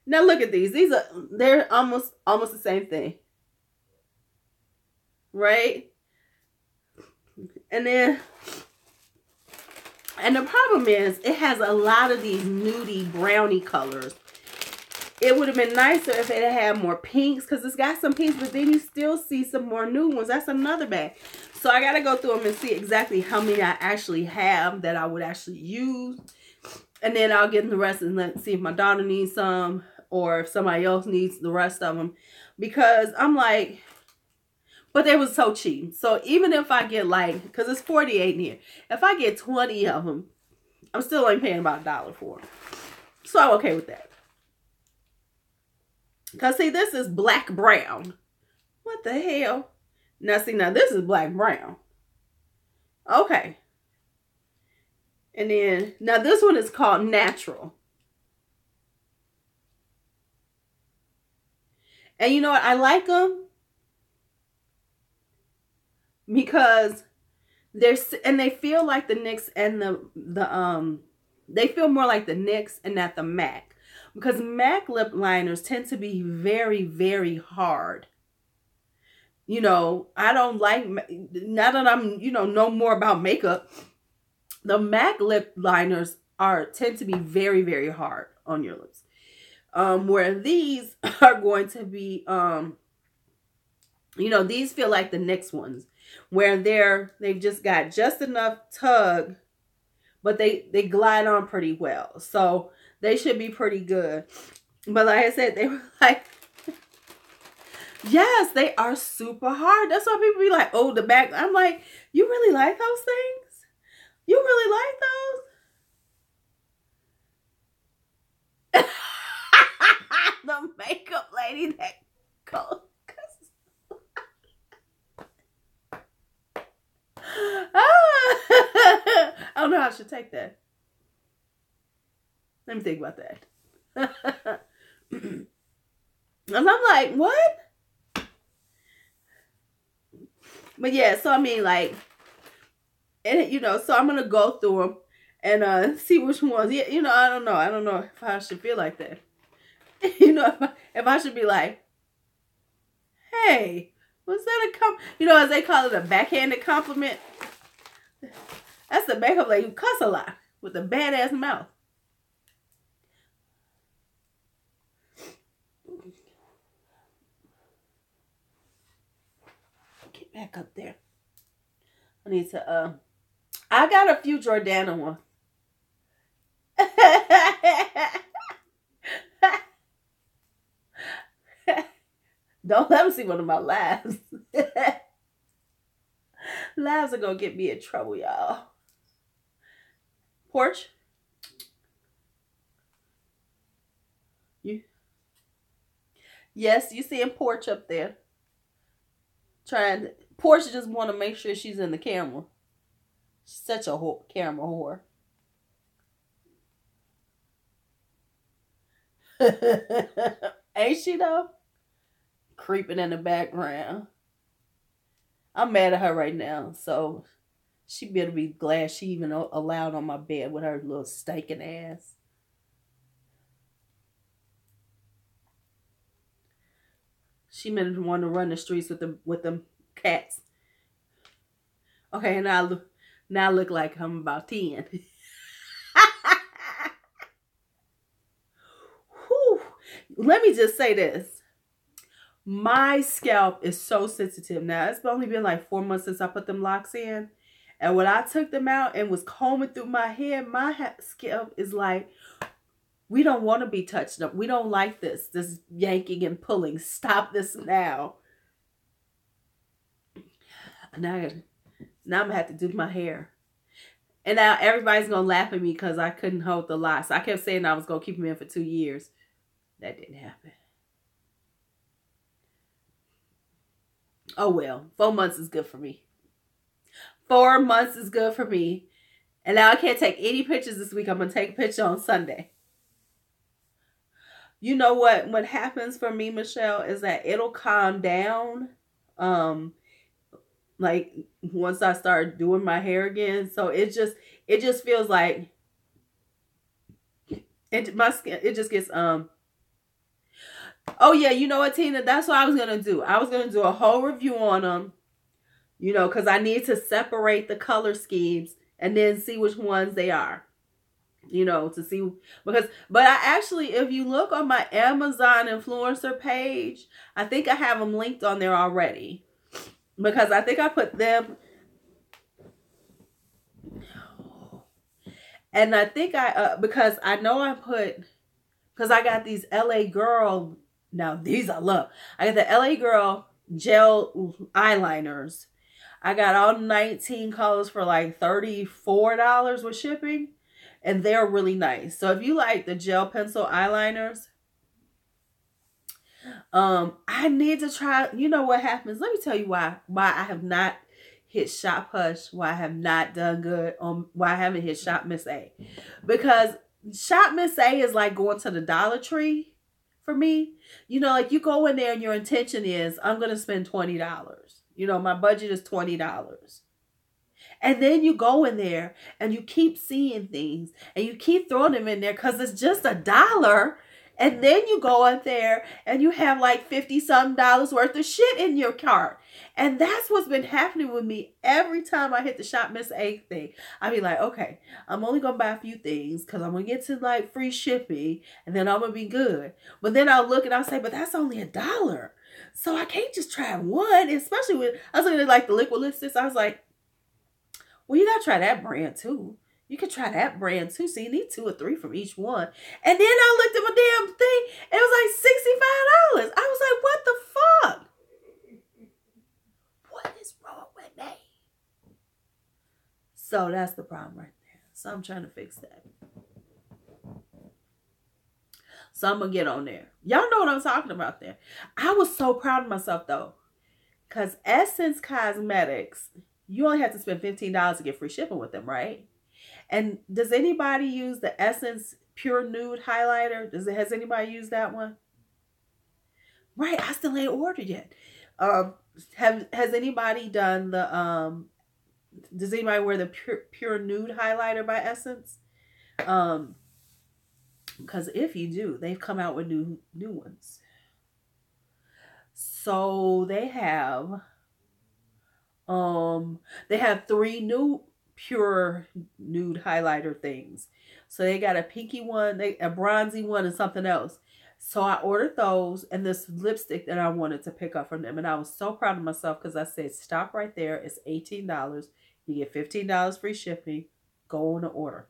Now, look at these. These are... They're almost the same thing. Right? And then... And the problem is, it has a lot of these nudie brownie colors. It would have been nicer if it had more pinks, because it's got some pinks, but then you still see some more new ones. That's another bag. So I got to go through them and see exactly how many I actually have that I would actually use. And then I'll get the rest and let's see if my daughter needs some or if somebody else needs the rest of them. Because I'm like... But they was so cheap. So even if I get like, because it's 48 in here. If I get 20 of them, I'm still only paying about $1 for them. So I'm okay with that. Because see, this is black brown. What the hell? Now see, now this is black brown. Okay. And then, now this one is called natural. And you know what? I like them. Because they feel like the NYX and they feel more like the NYX and not the MAC. Because MAC lip liners tend to be very, very hard. You know, I don't like, now that I'm, you know more about makeup, the MAC lip liners tend to be very, very hard on your lips. Where these are going to be, you know, these feel like the NYX ones. Where they've just got just enough tug, but they glide on pretty well. So they should be pretty good. But like I said, they were like, yes, they are super hard. That's why people be like, oh, the back. I'm like, you really like those things? You really like those? The makeup lady that goes. I don't know how I should take that. Let me think about that. And I'm like, what? But yeah, so I mean, like, and you know, so I'm gonna go through them and see which ones. Yeah, you know, I don't know if I should feel like that. You know, if I should be like, hey, was that a you know, as they call it, a backhanded compliment. That's the makeup lady who cuss a lot with a badass mouth. Get back up there. I need to, I got a few Jordana ones. Don't let them see one of my lives. Lives are gonna get me in trouble, y'all. Porch. You. Yes, you seeing Porch up there. Porch just want to make sure she's in the camera. She's such a camera whore. Ain't she though? Creeping in the background. I'm mad at her right now, so she better be glad she even allowed on my bed with her little stinking ass. She meant to want to run the streets with them cats. Okay, now I look like I'm about 10. let me just say this. My scalp is so sensitive now. It's only been like 4 months since I put them locks in. And when I took them out and was combing through my hair, my scalp is like, we don't want to be touched up. We don't like this yanking and pulling. Stop this now. Now I'm going to have to do my hair. And now everybody's going to laugh at me because I couldn't hold the locks. I kept saying I was going to keep them in for 2 years. That didn't happen. Oh, well. 4 months is good for me. 4 months is good for me. And now I can't take any pictures this week. I'm going to take a picture on Sunday. You know what happens for me, Michelle, is that it'll calm down. Like once I start doing my hair again. So it just feels like my skin, it just gets, oh yeah, you know what, Tina? That's what I was going to do. I was going to do a whole review on them, you know, because I need to separate the color schemes and then see which ones they are. You know, to see, but I actually, if you look on my Amazon influencer page, I think I have them linked on there already, because I think I put them, and I think because I know I put, because I got these LA Girl, now these I love. I got the LA Girl gel eyeliners. I got all 19 colors for like $34 with shipping. And they're really nice. So if you like the gel pencil eyeliners, I need to try. You know what happens? Let me tell you why I have not hit Shop Hush, why I have not done good on, why I haven't hit Shop Miss A. Because Shop Miss A is like going to the Dollar Tree for me. You know, like you go in there and your intention is, I'm going to spend $20. You know, my budget is $20. And then you go in there and you keep seeing things and you keep throwing them in there because it's just $1. And then you go up there and you have like $50-something worth of shit in your cart. And that's what's been happening with me every time I hit the Shop Miss A thing. I be like, okay, I'm only going to buy a few things because I'm going to get to like free shipping and then I'm going to be good. But then I'll look and I'll say, but that's only $1. So I can't just try one, especially when I was looking at like the liquid lipsticks. I was like, well, you got to try that brand too. You can try that brand too. So you need 2 or 3 from each one. And then I looked at my damn thing and it was like $65. I was like, what the fuck? What is wrong with me? So that's the problem right there. So I'm trying to fix that. So I'm going to get on there. Y'all know what I'm talking about there. I was so proud of myself though. Because Essence Cosmetics, you only have to spend $15 to get free shipping with them, right? And does anybody use the Essence Pure Nude Highlighter? Has anybody used that one? Right, I still ain't ordered yet. Has anybody done the does anybody wear the Pure Nude Highlighter by Essence? Because if you do, they've come out with new ones. So they have 3 new Pure Nude Highlighter things. So they got a pinky one, a bronzy one, and something else. So I ordered those and this lipstick that I wanted to pick up from them. And I was so proud of myself because I said, stop right there. It's $18. You get $15 free shipping. Go on the order.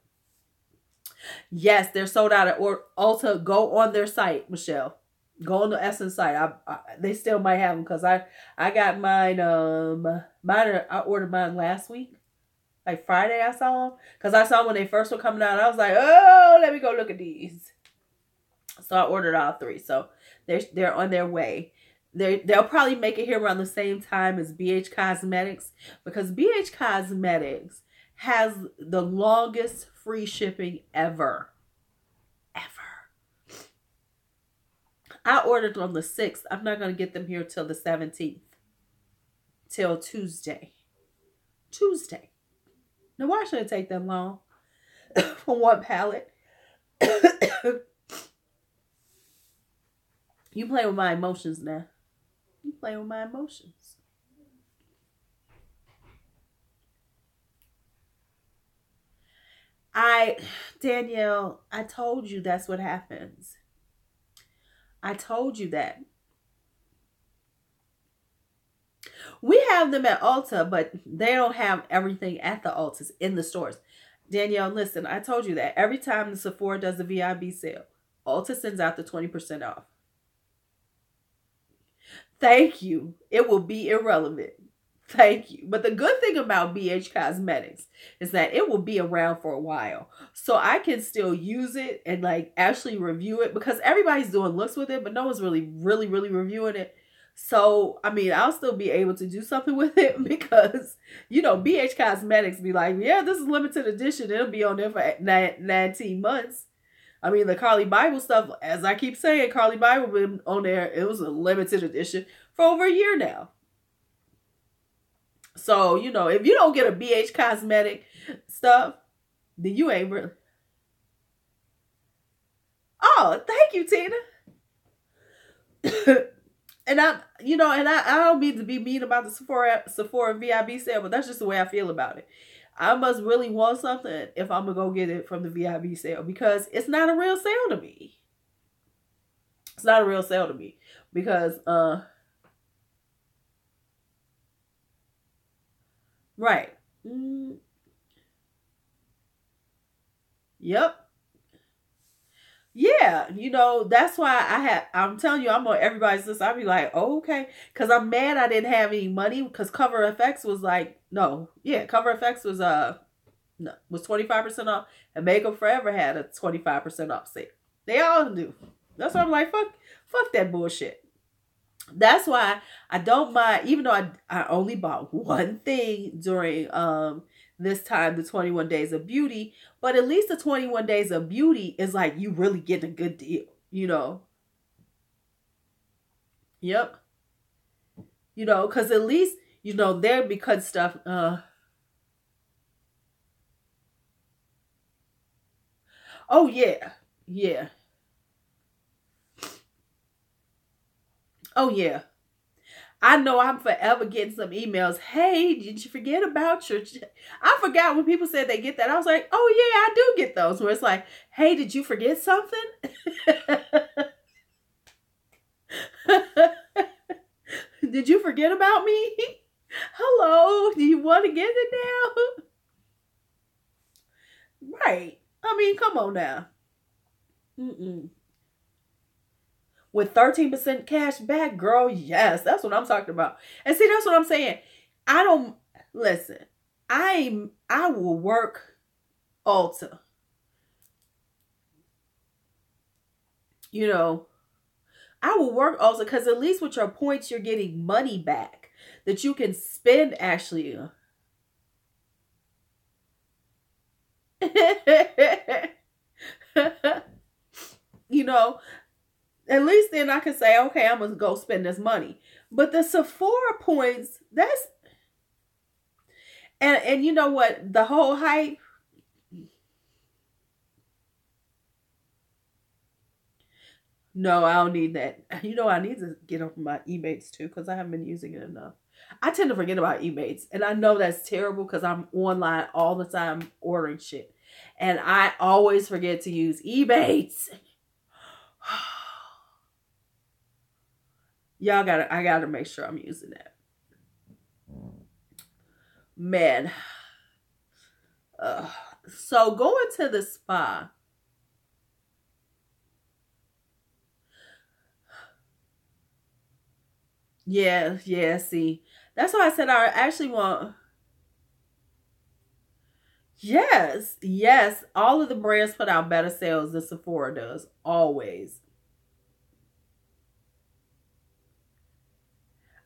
Yes, they're sold out at Ulta. Go on their site, Michelle. Go on the Essence site. They still might have them because I got mine. I ordered mine last week. Like Friday I saw them. Because I saw them when they first were coming out. I was like, oh, let me go look at these. So I ordered all 3. So they're on their way. They'll probably make it here around the same time as BH Cosmetics. Because BH Cosmetics has the longest free shipping ever. Ever. I ordered on the 6th. I'm not going to get them here till the 17th. Till Tuesday. Now, why should it take that long for one palette? You play with my emotions now. You play with my emotions. Danielle, I told you that's what happens. I told you that. We have them at Ulta, but they don't have everything at the Ultas in the stores. Danielle, listen, I told you that. Every time the Sephora does a VIB sale, Ulta sends out the 20% off. Thank you. It will be irrelevant. Thank you. But the good thing about BH Cosmetics is that it will be around for a while. So I can still use it and like actually review it, because everybody's doing looks with it, but no one's really reviewing it. So, I mean, I'll still be able to do something with it because, you know, BH Cosmetics be like, yeah, this is limited edition. It'll be on there for 19 months. I mean, the Carly Bible stuff, as I keep saying, Carly Bible been on there. It was a limited edition for over a year now. So, you know, if you don't get a BH Cosmetic stuff, then you ain't really. Oh, thank you, Tina. And I don't mean to be mean about the Sephora VIB sale, but that's just the way I feel about it. I must really want something if I'm going to go get it from the VIB sale, because it's not a real sale to me. It's not a real sale to me because, right. Yep. Yeah, you know, that's why I'm telling you, I'm on everybody's list. I'll be like, oh, okay. Because I'm mad I didn't have any money, because Cover FX was like, no. Yeah, Cover FX was 25% off, and Makeup Forever had a 25% off sale. They all do. That's why I'm like, fuck that bullshit. That's why I don't mind, even though I only bought one thing during this time, the 21 Days of Beauty, but at least the 21 Days of Beauty is like you really getting a good deal, you know. Yep. You know, because at least, you know, there'd be cut stuff. Oh, yeah. Yeah. Oh, yeah. I know I'm forever getting some emails. Hey, did you forget about your... I forgot when people said they get that. I was like, oh, yeah, I do get those. Where it's like, hey, did you forget something? Did you forget about me? Hello, do you want to get it now? Right. I mean, come on now. With 13% cash back, girl, yes, that's what I'm talking about. And see, that's what I'm saying. I don't listen. I will work Ulta. You know, I will work Ulta because at least with your points, you're getting money back that you can spend actually. You know, at least then I can say, okay, I'm going to go spend this money. But the Sephora points, that's... And you know what? The whole hype... No, I don't need that. You know, I need to get off my Emates too, because I haven't been using it enough. I tend to forget about Emates. And I know that's terrible because I'm online all the time ordering shit. And I always forget to use Emates. I gotta make sure I'm using that. Man. So going to the spa. Yeah, see. That's why I said I actually want... Yes. All of the brands put out better sales than Sephora does. Always.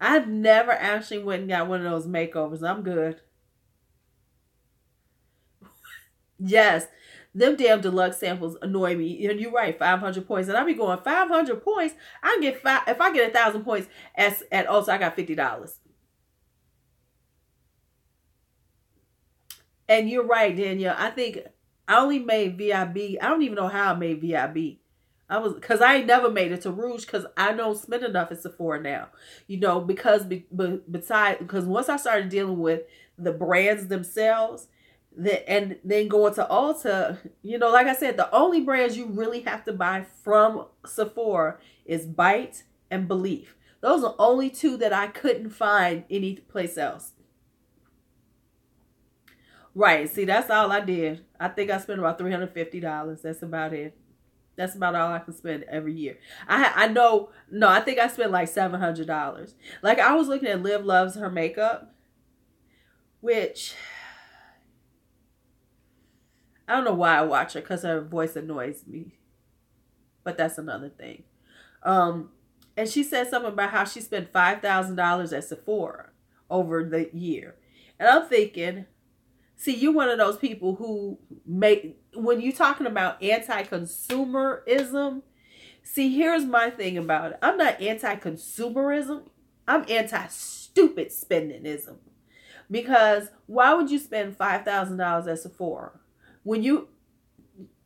I've never actually went and got one of those makeovers. I'm good. Yes. Them damn deluxe samples annoy me. And you're right, 500 points. And I be going, 500 points? I can get if I get 1,000 points at Ulta, I got $50. And you're right, Danielle. I think I only made VIB. I don't even know how I made VIB. Because I ain't never made it to Rouge because I don't spend enough at Sephora now. You know, because once I started dealing with the brands themselves, And then going to Ulta, you know, like I said, the only brands you really have to buy from Sephora is Bite and Belief. Those are only two that I couldn't find any place else. Right. See, that's all I did. I think I spent about $350. That's about it. That's about all I can spend every year. I know. No, I think I spent like $700. Like I was looking at Liv Loves Her Makeup, which I don't know why I watch her, because her voice annoys me. But that's another thing. And she said something about how she spent $5,000 at Sephora over the year. And I'm thinking, see, you're one of those people who when you're talking about anti-consumerism, see, here's my thing about it. I'm not anti-consumerism. I'm anti-stupid spendingism. Because why would you spend $5,000 at Sephora when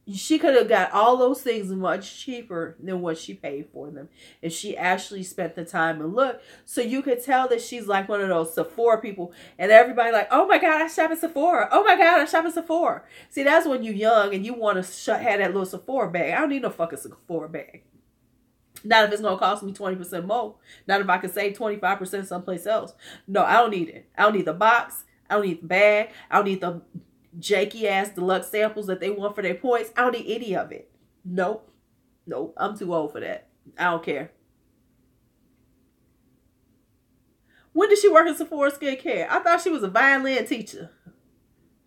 she could have got all those things much cheaper than what she paid for them if she actually spent the time and look. So you could tell that she's like one of those Sephora people, and everybody like, oh my God, I shop at Sephora. Oh my God, I shop at Sephora. See, that's when you're young and you want to have that little Sephora bag. I don't need no fucking Sephora bag. Not if it's going to cost me 20% more. Not if I can save 25% someplace else. No, I don't need it. I don't need the box. I don't need the bag. I don't need the janky ass deluxe samples that they want for their points. I don't need any of it. Nope. I'm too old for that. I don't care. When did she work in Sephora Skincare? I thought she was a violin teacher.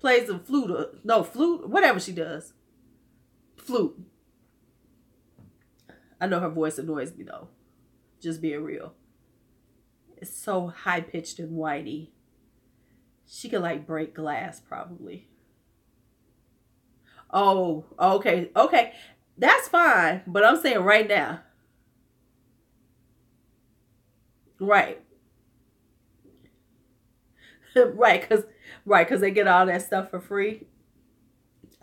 Plays the flute. Whatever she does. Flute. I know her voice annoys me though. Just being real. It's so high pitched and whiny. She could like break glass probably. Oh, okay. That's fine. But I'm saying right now. Right. Because they get all that stuff for free.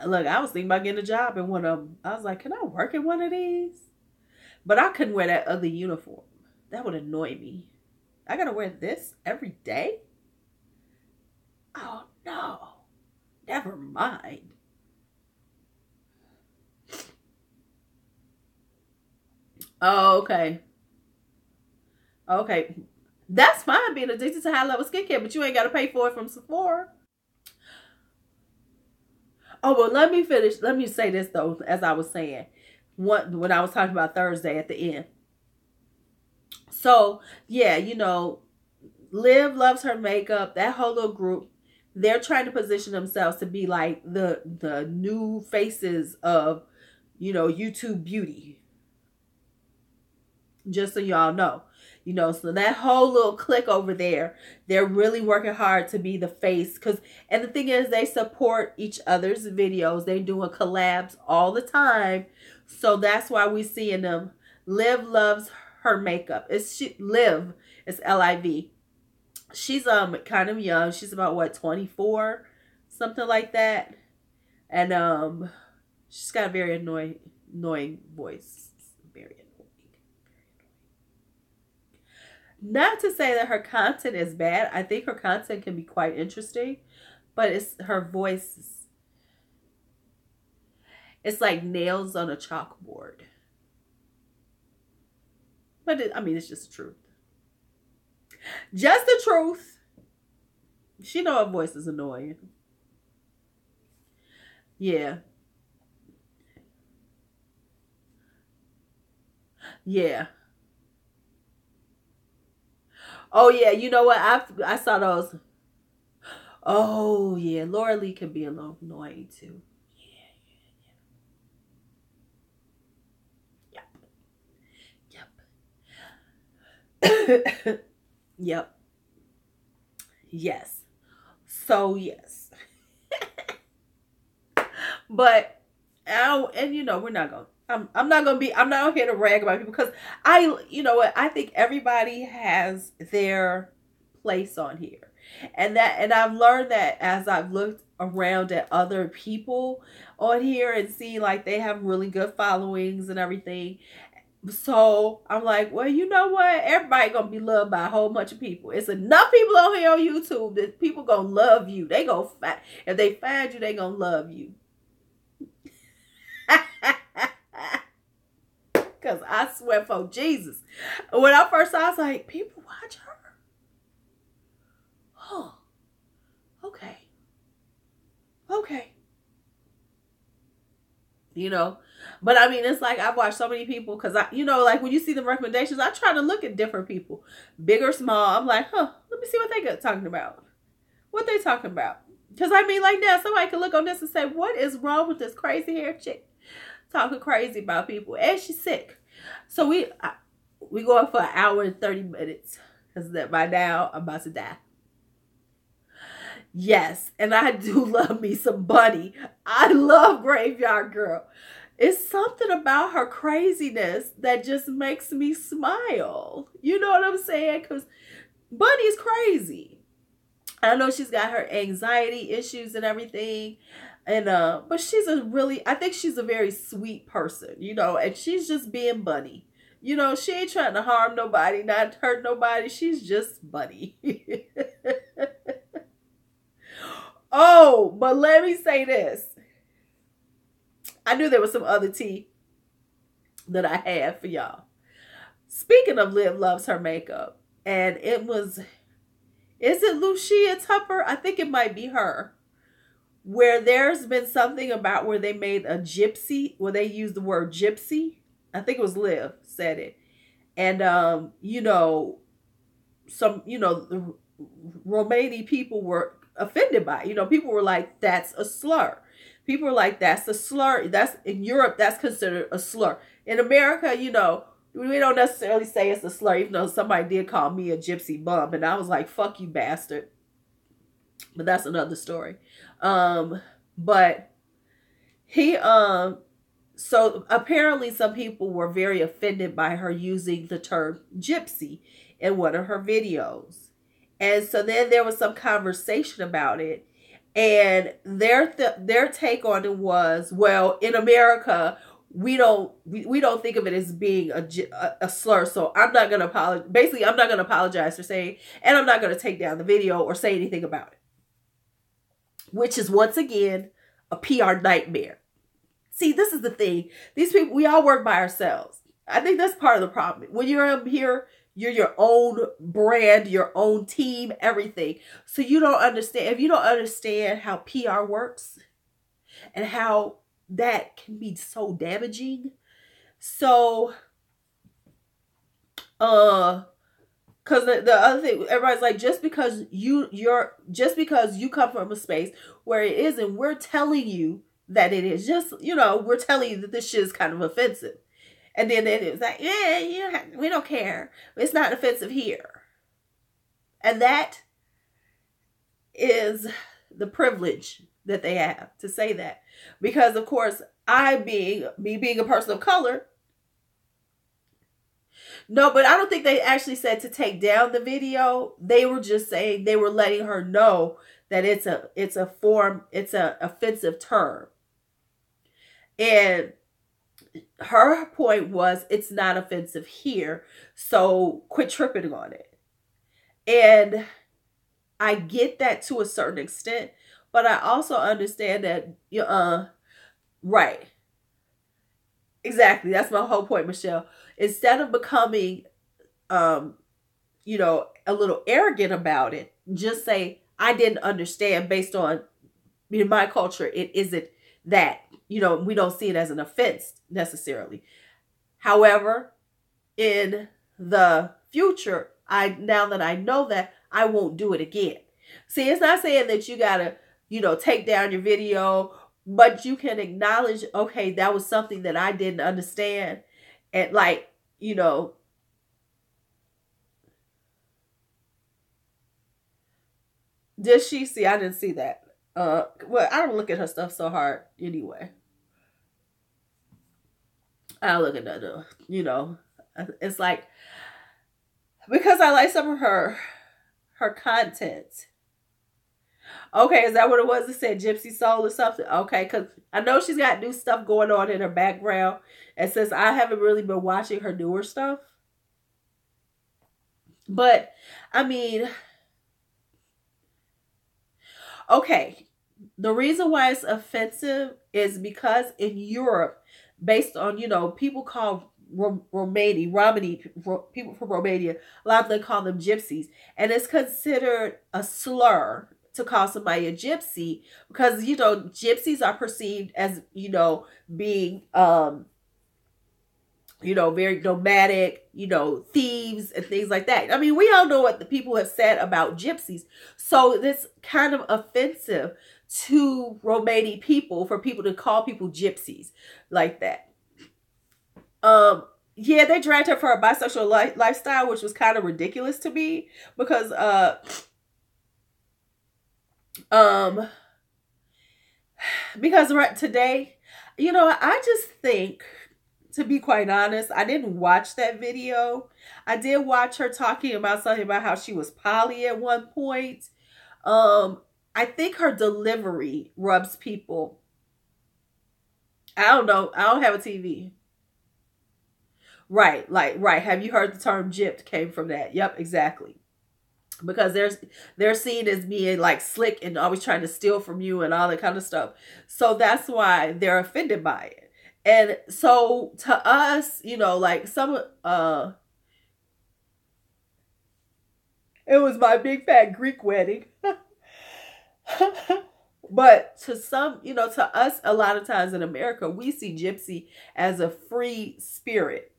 Look, I was thinking about getting a job in one of them. I was like, can I work in one of these? But I couldn't wear that other uniform. That would annoy me. I gotta wear this every day? Oh no. Never mind. Oh, okay. Okay. That's fine being addicted to high level skincare, but you ain't gotta pay for it from Sephora. Oh, well, let me finish. Let me say this though, as I was saying. When I was talking about Thursday at the end. So, yeah, you know, Liv Loves Her Makeup, that whole little group, they're trying to position themselves to be like the new faces of, you know, YouTube beauty. Just so y'all know. You know, so that whole little clique over there, they're really working hard to be the face. And the thing is, they support each other's videos. They're doing collabs all the time. So that's why we're seeing them. Liv Loves Her Makeup. Liv. It's Liv. She's kind of young. She's about what, 24, something like that. And she's got a very annoying voice. Very annoying. Not to say that her content is bad. I think her content can be quite interesting, but it's her voice. It's like nails on a chalkboard. But I mean, it's just the truth. Just the truth. She know her voice is annoying. Yeah. Yeah. Oh yeah, you know what? I saw those. Oh yeah, Laura Lee can be a little annoying too. Yep. Yep. Yes. So yes. But and you know, we're not gonna. I'm not here to rag about people, because you know what, I think everybody has their place on here, and I've learned that as I've looked around at other people on here and seen like they have really good followings and everything. So I'm like, well, you know what? Everybody gonna be loved by a whole bunch of people. It's enough people on here on YouTube that people gonna love you. They gonna if they find you, they gonna love you. Cause I swear for Jesus, when I first saw, I was like, people watch her. Oh, okay. You know, but I mean, it's like I've watched so many people because like when you see the recommendations, I try to look at different people, big or small. I'm like, let me see what they got talking about. What they talking about? Because I mean, like now, somebody can look on this and say, what is wrong with this crazy hair chick talking crazy about people? And she's sick. So we going for an hour and 30 minutes because by now I'm about to die. Yes, and I do love me some Bunny. I love Graveyard Girl. It's something about her craziness that just makes me smile. You know what I'm saying? Because Bunny's crazy. I know she's got her anxiety issues and everything. And but I think she's a very sweet person, you know, and she's just being Bunny. You know, she ain't trying to harm nobody, not hurt nobody. She's just Bunny. Oh, but let me say this. I knew there was some other tea that I had for y'all. Speaking of Liv loves her makeup, and is it Lucia Tupper? I think it might be her. Where there's been something about where they made a gypsy, where they used the word gypsy. I think it was Liv said it. And, you know, the Romani people were offended by it. You know, people were like, that's a slur. People were like, that's a slur. That's in Europe, that's considered a slur. In America, you know, we don't necessarily say it's a slur, even though somebody did call me a gypsy bum. And I was like, fuck you, bastard. But that's another story. But he, so apparently some people were very offended by her using the term gypsy in one of her videos. And so then there was some conversation about it. And their take on it was, well, in America, we don't think of it as being a slur. So I'm not going to apologize. Basically, I'm not going to apologize for saying, and I'm not going to take down the video or say anything about it. Which is, once again, a PR nightmare. See, this is the thing. These people, we all work by ourselves. I think that's part of the problem. When you're up here, you're your own brand, your own team, everything. So you don't understand. If you don't understand how PR works and how that can be so damaging. So, because the other thing, everybody's like, just because you come from a space where it isn't, we're telling you that it is. Just, you know, we're telling you that this shit is kind of offensive. And then it is like, yeah, we don't care. It's not offensive here. And that is the privilege that they have to say that. Because, of course, being a person of color, no, but I don't think they actually said to take down the video. They were just saying, they were letting her know that it's an offensive term. And her point was, it's not offensive here, so quit tripping on it. And I get that to a certain extent, but I also understand that, right. Exactly. That's my whole point, Michelle. Instead of becoming, you know, a little arrogant about it, just say, I didn't understand based on, in my culture, it isn't that. You know, we don't see it as an offense necessarily. However, in the future, now that I know that, I won't do it again. See, it's not saying that you gotta, you know, take down your video, but you can acknowledge, okay, that was something that I didn't understand. And like, you know, did she see? I didn't see that. Well, I don't look at her stuff so hard anyway. I don't look at that, you know. It's like, because I like some of her content. Okay, is that what it was? It said Gypsy Soul or something? Okay, because I know she's got new stuff going on in her background. And since I haven't really been watching her newer stuff, but I mean, okay, the reason why it's offensive is because in Europe, based on, people call Romani, people from Romania, a lot of them call them gypsies. And it's considered a slur to call somebody a gypsy because, gypsies are perceived as, being, very nomadic, thieves and things like that. I mean, we all know what the people have said about gypsies. So it's kind of offensive to Romani people for people to call people gypsies like that. Yeah, they dragged her for a bisexual lifestyle, which was kind of ridiculous to me because, right today, I just think, to be quite honest, I didn't watch that video. I did watch her talking about something about how she was poly at one point. I think her delivery rubs people. I don't know. I don't have a TV. Right, right. Have you heard the term gypped came from that? Yep, exactly. Because they're seen as being like slick and always trying to steal from you and all that kind of stuff. So that's why they're offended by it. And so to us, like some it was my big fat Greek wedding. But to some, to us, a lot of times in America, we see gypsy as a free spirit.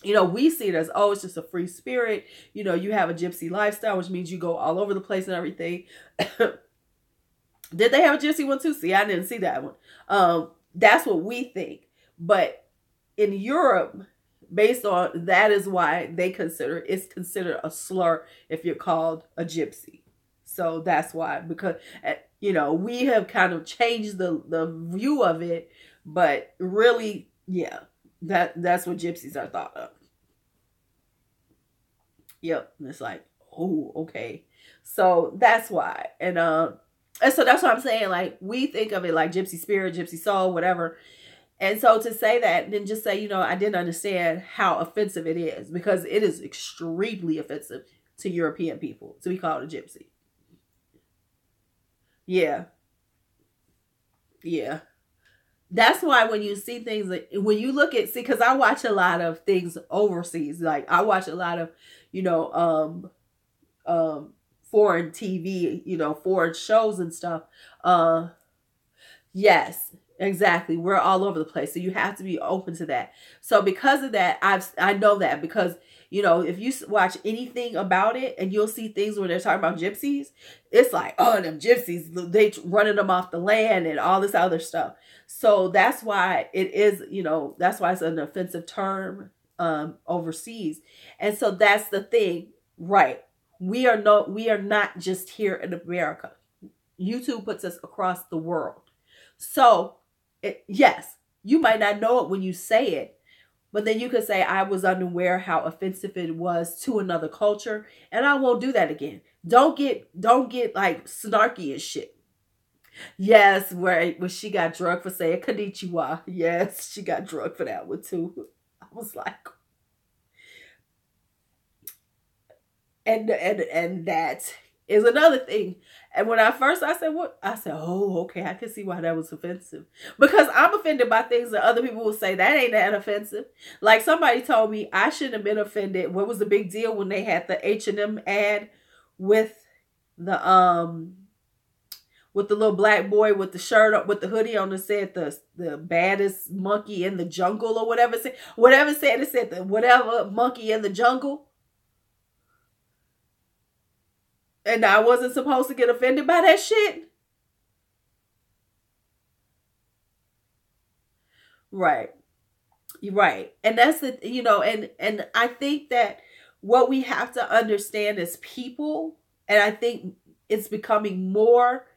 We see it as, oh, it's just a free spirit. You have a gypsy lifestyle, which means you go all over the place and everything. Did they have a gypsy one too? See, I didn't see that one. That's what we think. But in Europe, based on that is why it's considered a slur if you're called a gypsy. So that's why, because, we have kind of changed the view of it, but really, yeah, that's what gypsies are thought of. Yep. And it's like, oh, okay. So that's why. And so that's what I'm saying. Like, we think of it like gypsy spirit, gypsy soul, whatever. And so to say that, then just say, I didn't understand how offensive it is, because it is extremely offensive to European people to be called a gypsy. Yeah. Yeah. That's why when you see things, when you look at, because I watch a lot of things overseas. Like, I watch a lot of, foreign TV, foreign shows and stuff. Yes, exactly. We're all over the place. So you have to be open to that. So because of that, I know that because, if you watch anything about it and you'll see things where they're talking about gypsies, it's like, oh, them gypsies, they running them off the land and all this other stuff. So that's why it is, that's why it's an offensive term overseas. And so that's the thing, right? We are not just here in America. YouTube puts us across the world. So, yes, you might not know it when you say it, but then you could say, I was unaware how offensive it was to another culture, and I won't do that again. Don't get like snarky and shit. Yes, where she got drugged for saying konnichiwa. Yes, she got drugged for that one too. I was like, and that is another thing. And when I said, what? I said, oh, okay, I can see why that was offensive. Because I'm offended by things that other people will say, that ain't that offensive. Like, somebody told me I shouldn't have been offended. What was the big deal when they had the H&M ad with the little black boy with the shirt up, with the hoodie on, that said the baddest monkey in the jungle or whatever it said. It said the whatever monkey in the jungle. And I wasn't supposed to get offended by that shit. Right. Right. And that's the, and I think that what we have to understand as people, and I think it's becoming more,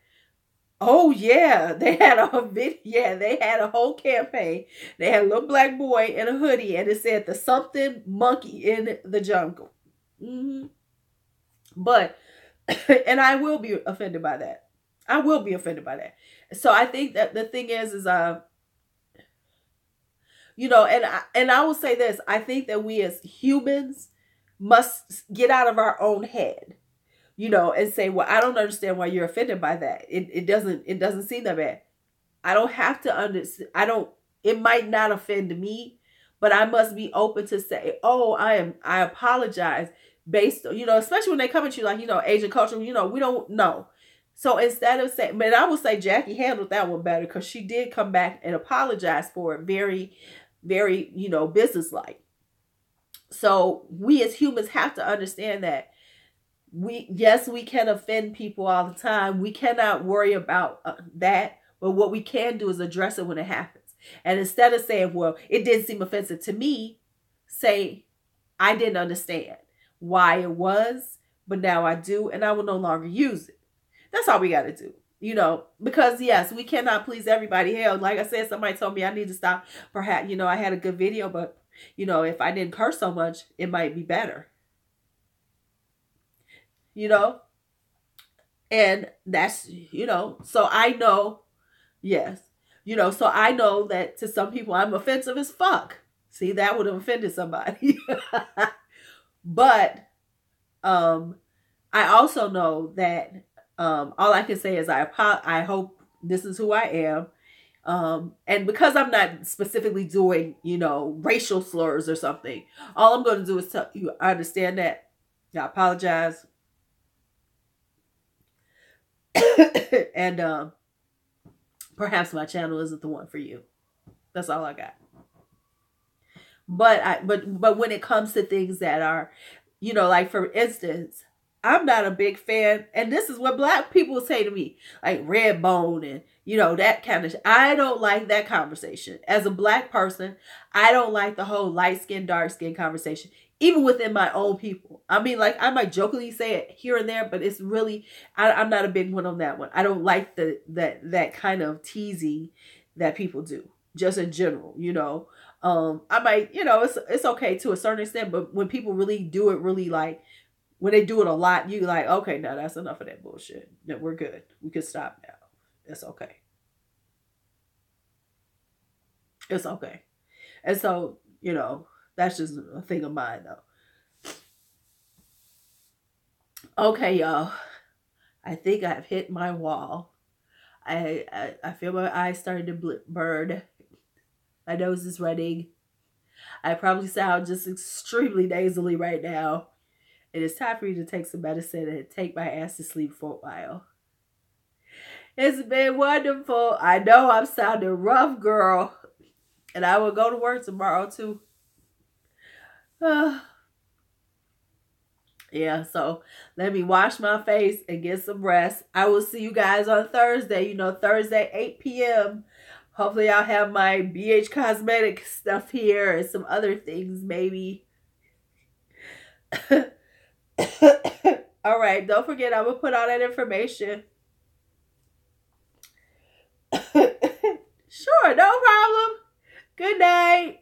oh yeah, they had a video, yeah, they had a whole campaign. They had a little black boy in a hoodie and it said the something monkey in the jungle. Mm-hmm. But And I will be offended by that. I will be offended by that. So I think that the thing is and I will say this, I think that we as humans must get out of our own head, and say, well, I don't understand why you're offended by that. It doesn't seem that bad. I don't have to understand. It might not offend me, but I must be open to say, oh, I apologize based on, especially when they come at you like, Asian culture, we don't know. So instead of saying, but I would say Jackie handled that one better because she did come back and apologize for it very, very, businesslike. So we as humans have to understand that we can offend people all the time. We cannot worry about that. But what we can do is address it when it happens. And instead of saying, well, it didn't seem offensive to me, say, I didn't understand why it was, but now I do, and I will no longer use it. That's all we got to do. Because yes, we cannot please everybody. Hell, like I said, somebody told me I need to stop. Perhaps, I had a good video, but, if I didn't curse so much, it might be better. And that's, so I know, yes, so I know that to some people I'm offensive as fuck. See, that would have offended somebody. But I also know that all I can say is I hope this is who I am. And because I'm not specifically doing, racial slurs or something, all I'm going to do is tell you, I understand that. I apologize. And perhaps my channel isn't the one for you. That's all I got. But when it comes to things that are, like for instance, I'm not a big fan, and this is what Black people say to me, like red bone and that kind of. I don't like that conversation. As a Black person, I don't like the whole light skin, dark skin conversation. Even within my own people. I mean, like I might jokingly say it here and there, but it's really I'm not a big one on that one. I don't like that kind of teasing that people do, just in general. I might, it's okay to a certain extent, but when people really do it, really like when they do it a lot, you like, okay, now that's enough of that bullshit. No, we're good. We can stop now. It's okay. It's okay. And so, that's just a thing of mine, though. Okay, y'all. I think I've hit my wall. I feel my eyes starting to burn. My nose is running. I probably sound just extremely nasally right now. It is time for me to take some medicine and take my ass to sleep for a while. It's been wonderful. I know I'm sounding rough, girl. And I will go to work tomorrow, too. Yeah, so let me wash my face and get some rest. I will see you guys on Thursday. Thursday, 8 p.m. Hopefully I'll have my BH Cosmetic stuff here and some other things, maybe. All right, don't forget, I'm going to put all that information. Sure, no problem. Good night.